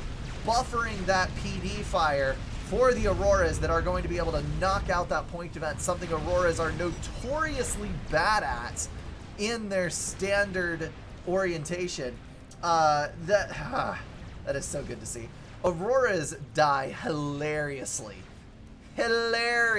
A: buffering that PD fire for the Auroras that are going to be able to knock out that point event, something Auroras are notoriously bad at in their standard orientation. That is so good to see. Auroras die hilariously to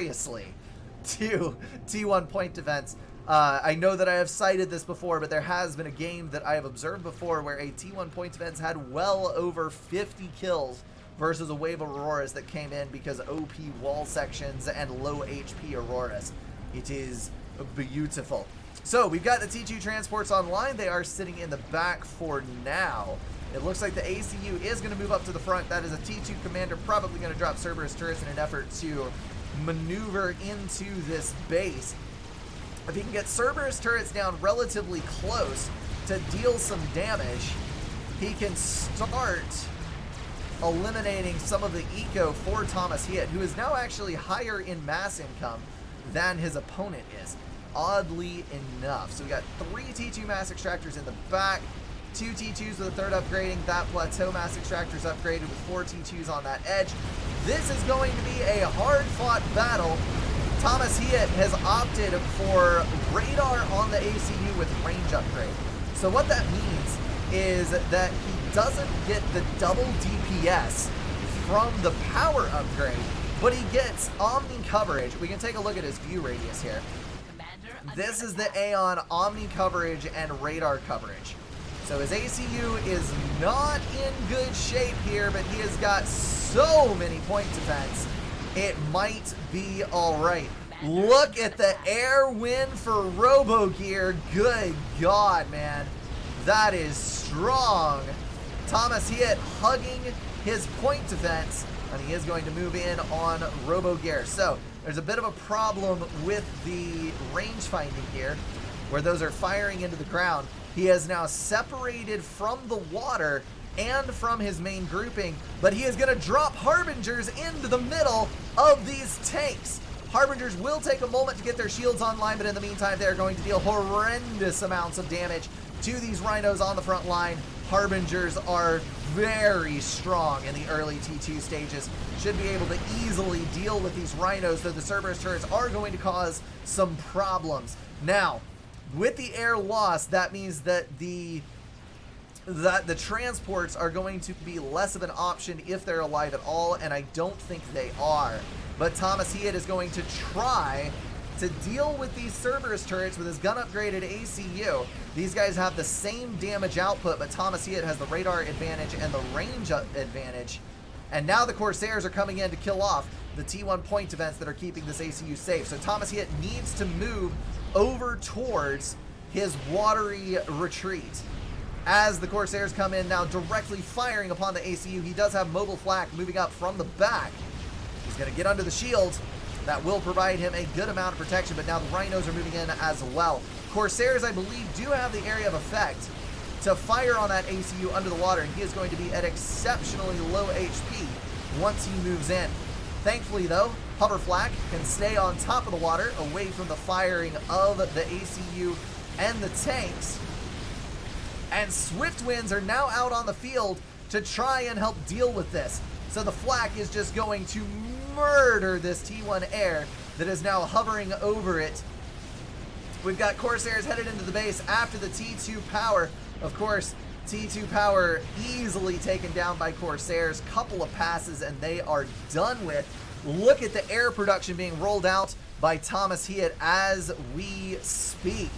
A: T1 point events. I know that I have cited this before, but there has been a game that I have observed before where a T1 point events had well over 50 kills versus a wave of Auroras that came in because OP wall sections and low HP Auroras. It is beautiful. So we've got the T2 transports online. They are sitting in the back for now. It looks like the ACU is going to move up to the front. That is a T2 commander probably going to drop Cerberus turrets in an effort to maneuver into this base. If he can get Cerberus turrets down relatively close to deal some damage, he can start eliminating some of the eco for Thomas Hiet, who is now actually higher in mass income than his opponent is, oddly enough. So we got 3 T2 mass extractors in the back, 2 T2s with a third upgrading. That plateau mass extractor is upgraded with 4 T2s on that edge. This is going to be a hard-fought battle. Thomas Hiet has opted for radar on the ACU with range upgrade. So what that means is that he doesn't get the double DPS from the power upgrade, but he gets Omni coverage. We can take a look at his view radius here. This is the Aeon Omni coverage and radar coverage. So his ACU is not in good shape here, but he has got so many point defense it might be all right. Look at the air win for Robo Gear. Good God, man. That is strong. Thomas Hiet hugging his point defense, and he is going to move in on Robo Gear. So there's a bit of a problem with the range finding here, where those are firing into the ground. He has now separated from the water and from his main grouping, but he is going to drop Harbingers into the middle of these tanks. Harbingers will take a moment to get their shields online, but in the meantime, they're going to deal horrendous amounts of damage to these Rhinos on the front line. Harbingers are very strong in the early T2 stages. Should be able to easily deal with these Rhinos, though the Cerberus turrets are going to cause some problems. Now, with the air loss, that means that the transports are going to be less of an option if they're alive at all, and I don't think they are. But Thomas Hiet is going to try to deal with these Cerberus turrets with his gun upgraded ACU. These guys have the same damage output, but Thomas Hiet has the radar advantage and the range advantage. And now the Corsairs are coming in to kill off the T1 point events that are keeping this ACU safe. So Thomas Hiet needs to move over towards his watery retreat. As the Corsairs come in now directly firing upon the ACU, he does have mobile flak moving up from the back. He's going to get under the shield. That will provide him a good amount of protection, but now the Rhinos are moving in as well. Corsairs, I believe, do have the area of effect to fire on that ACU under the water, and he is going to be at exceptionally low HP once he moves in. Thankfully, though, Hover Flak can stay on top of the water, away from the firing of the ACU and the tanks. And Swift Winds are now out on the field to try and help deal with this. So the flak is just going to murder this T1 air that is now hovering over it. We've got Corsairs headed into the base after the T2 power. Of course, T2 power easily taken down by Corsairs. Couple of passes and they are done with. Look at the air production being rolled out by Thomas Hiet as we speak.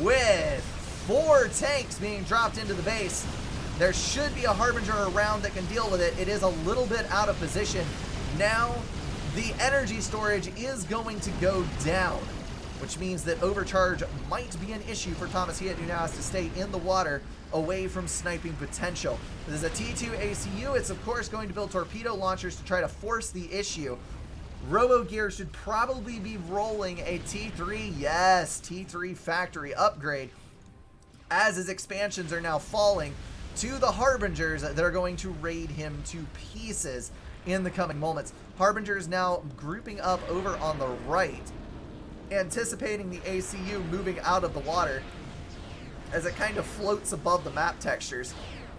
A: With 4 tanks being dropped into the base, there should be a Harbinger around that can deal with it. It is a little bit out of position. Now, the energy storage is going to go down, which means that overcharge might be an issue for Thomas Hiet, who now has to stay in the water away from sniping potential. This is a T2 ACU. It's, of course, going to build torpedo launchers to try to force the issue. Robo Gear should probably be rolling a T3, yes, T3 factory upgrade, as his expansions are now falling to the Harbingers that are going to raid him to pieces in the coming moments. Harbingers now grouping up over on the right, anticipating the ACU moving out of the water as it kind of floats above the map textures.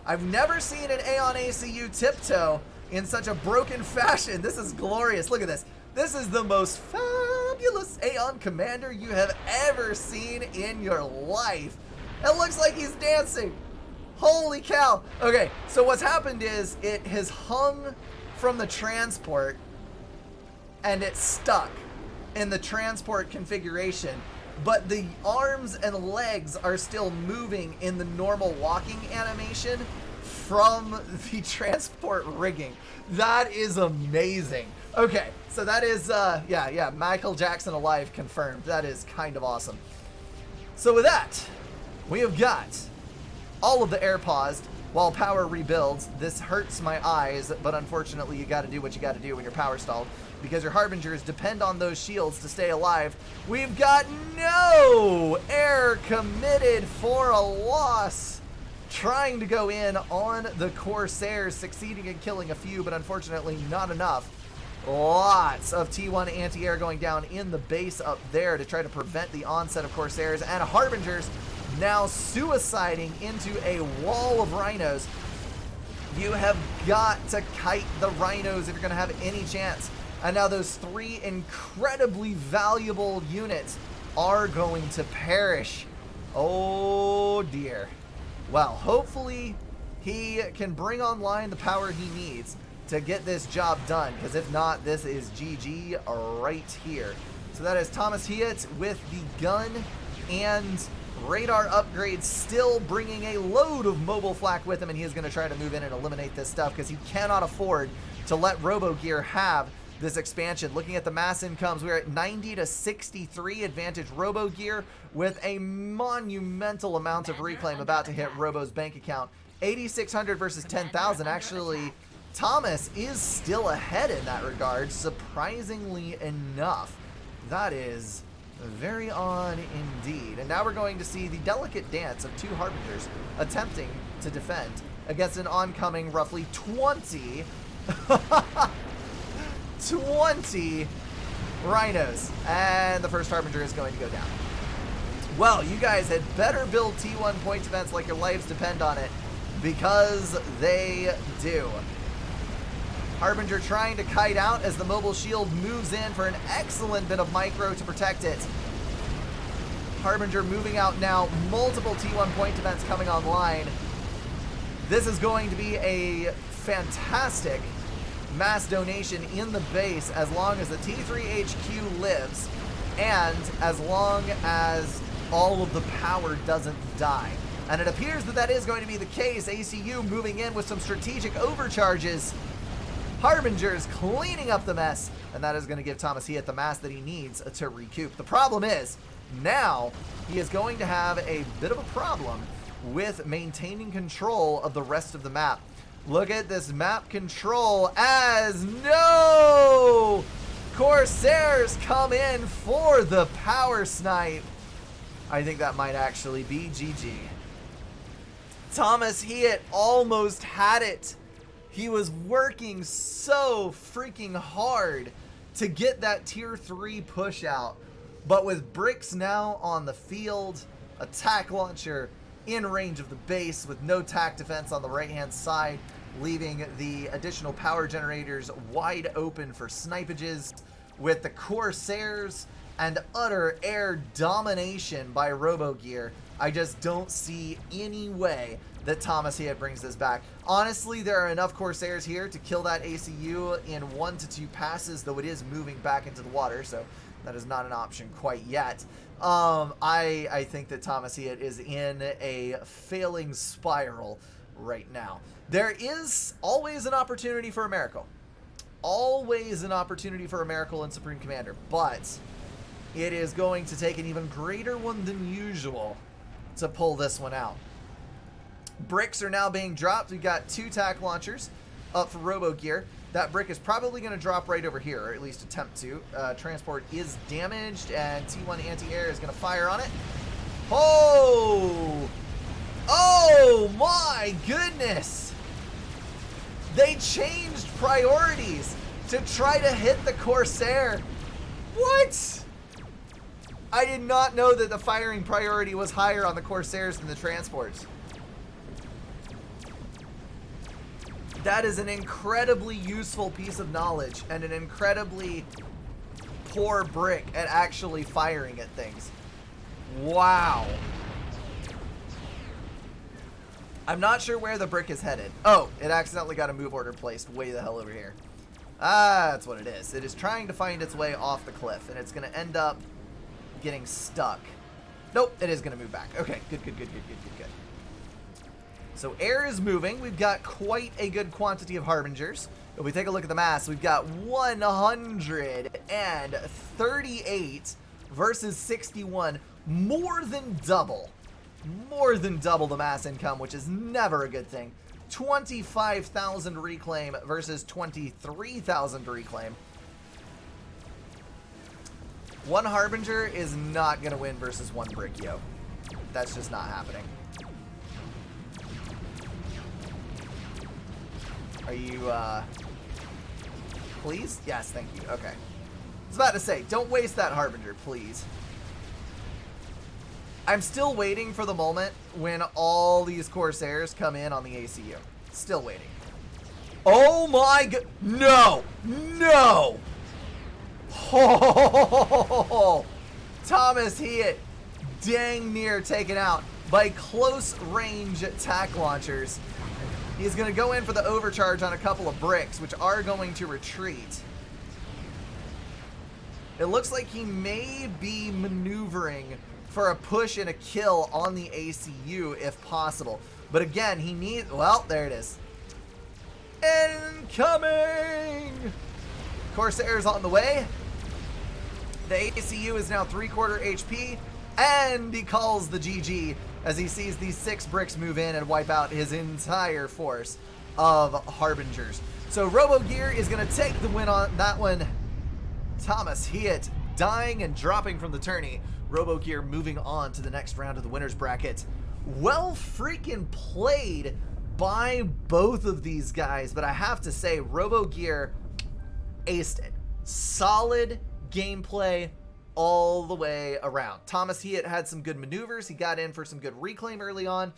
A: I've never seen an Aeon ACU tiptoe in such a broken fashion. This is glorious. Look at this. This is the most fabulous Aeon commander you have ever seen in your life. It looks like he's dancing. Holy cow. Okay, so what's happened is it has hung from the transport and it's stuck in the transport configuration, but the arms and legs are still moving in the normal walking animation from the transport rigging. That is amazing. Okay, so that is, yeah, Michael Jackson alive confirmed. That is kind of awesome. So with that, we have got all of the air paused while power rebuilds. This hurts my eyes, but unfortunately you gotta do what you gotta do when you're power stalled, because your Harbingers depend on those shields to stay alive. We've got no air committed for a loss. Trying to go in on the Corsairs, succeeding in killing a few, but unfortunately not enough. Lots of T1 anti-air going down in the base up there to try to prevent the onset of Corsairs, and Harbingers now suiciding into a wall of Rhinos. You have got to kite the Rhinos if you're going to have any chance. And now those 3 incredibly valuable units are going to perish. Oh dear. Well, hopefully he can bring online the power he needs to get this job done, because if not, this is GG right here. So that is Thomas Hiet with the gun and radar upgrades, still bringing a load of mobile flak with him, and he is going to try to move in and eliminate this stuff because he cannot afford to let Robo Gear have this expansion. Looking at the mass incomes, we're at 90 to 63 advantage Robo gear with a monumental amount of reclaim about to hit Robo's bank account. 8,600 versus 10,000. Actually, Thomas is still ahead in that regard, surprisingly enough. That is very odd indeed. And now we're going to see the delicate dance of two Harbingers attempting to defend against an oncoming roughly 20 Rhinos. And the first Harbinger is going to go down. Well, you guys had better build T1 point defense like your lives depend on it, because they do. Harbinger trying to kite out as the mobile shield moves in for an excellent bit of micro to protect it. Harbinger moving out now, multiple T1 point defense coming online. This is going to be a fantastic mass donation in the base as long as the T3 HQ lives and as long as all of the power doesn't die. And it appears that that is going to be the case. ACU moving in with some strategic overcharges. Harbinger's cleaning up the mess, and that is going to give Thomas Heat the mass that he needs to recoup. The problem is, now he is going to have a bit of a problem with maintaining control of the rest of the map. Look at this map control as no Corsairs come in for the power snipe. I think that might actually be GG. Thomas Heat almost had it. He was working so freaking hard to get that tier 3 push out. But with bricks now on the field, a tack launcher in range of the base with no tack defense on the right hand side, leaving the additional power generators wide open for snipages, with the Corsairs and utter air domination by Robo gear, I just don't see any way that Thomas Heat brings this back. Honestly, there are enough Corsairs here to kill that ACU in 1 to 2 passes, though it is moving back into the water, so that is not an option quite yet. I think that Thomas Heat is in a failing spiral right now. There is always an opportunity for a miracle. Always an opportunity for a miracle in Supreme Commander, but it is going to take an even greater one than usual to pull this one out. Bricks are now being dropped. We've got 2 tack launchers up for Robo gear. That brick is probably going to drop right over here, or at least attempt to. Transport is damaged, and T1 anti-air is going to fire on it. Oh! Oh my goodness! They changed priorities to try to hit the Corsair. What? I did not know that the firing priority was higher on the Corsairs than the transports. That is an incredibly useful piece of knowledge and an incredibly poor brick at actually firing at things. Wow. I'm not sure where the brick is headed. Oh, it accidentally got a move order placed way the hell over here. Ah, that's what it is. It is trying to find its way off the cliff, and it's going to end up getting stuck. Nope, it is going to move back. Okay, good. So air is moving. We've got quite a good quantity of Harbingers. If we take a look at the mass, we've got 138 versus 61. More than double the mass income, which is never a good thing. 25,000 reclaim versus 23,000 reclaim. One Harbinger is not going to win versus one brick, yo. That's just not happening. Are you, please? Yes, thank you. Okay. I was about to say, don't waste that Harbinger, please. I'm still waiting for the moment when all these Corsairs come in on the ACU. Still waiting. Oh my god. No! No! Oh, Thomas Heat dang near taken out by close range tack launchers. He's going to go in for the overcharge on a couple of bricks, which are going to retreat. It looks like he may be maneuvering for a push and a kill on the ACU if possible. But again, he needs... Well, there it is. Incoming! Corsair's on the way. The ACU is now 3/4 HP, and he calls the GG as he sees these 6 bricks move in and wipe out his entire force of Harbingers. So Robo Gear is going to take the win on that one. Thomas Heat dying and dropping from the tourney. Robo Gear moving on to the next round of the winners bracket. Well freaking played by both of these guys, but I have to say Robo Gear aced it. Solid gameplay all the way around. Thomas Heat had some good maneuvers. He got in for some good reclaim early on.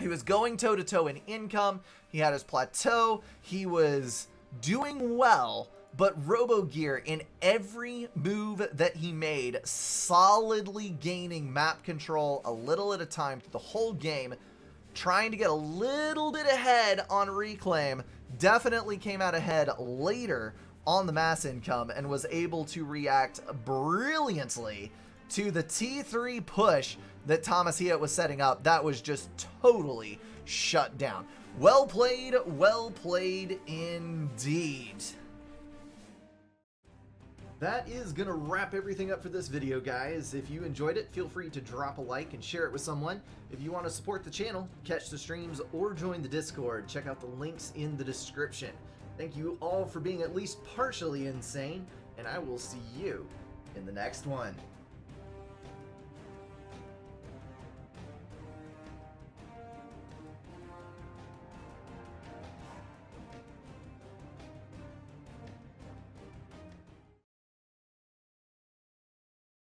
A: He was going toe-to-toe in income. He had his plateau. He was doing well, but Robo Gear, in every move that he made, solidly gaining map control a little at a time through the whole game, trying to get a little bit ahead on reclaim, definitely came out ahead later on the mass income and was able to react brilliantly to the T3 push that Thomas Heat was setting up. That was just totally shut down. Well played indeed. That is going to wrap everything up for this video, guys. If you enjoyed it, feel free to drop a like and share it with someone. If you want to support the channel, catch the streams, or join the Discord, check out the links in the description. Thank you all for being at least partially insane, and I will see you in the next one.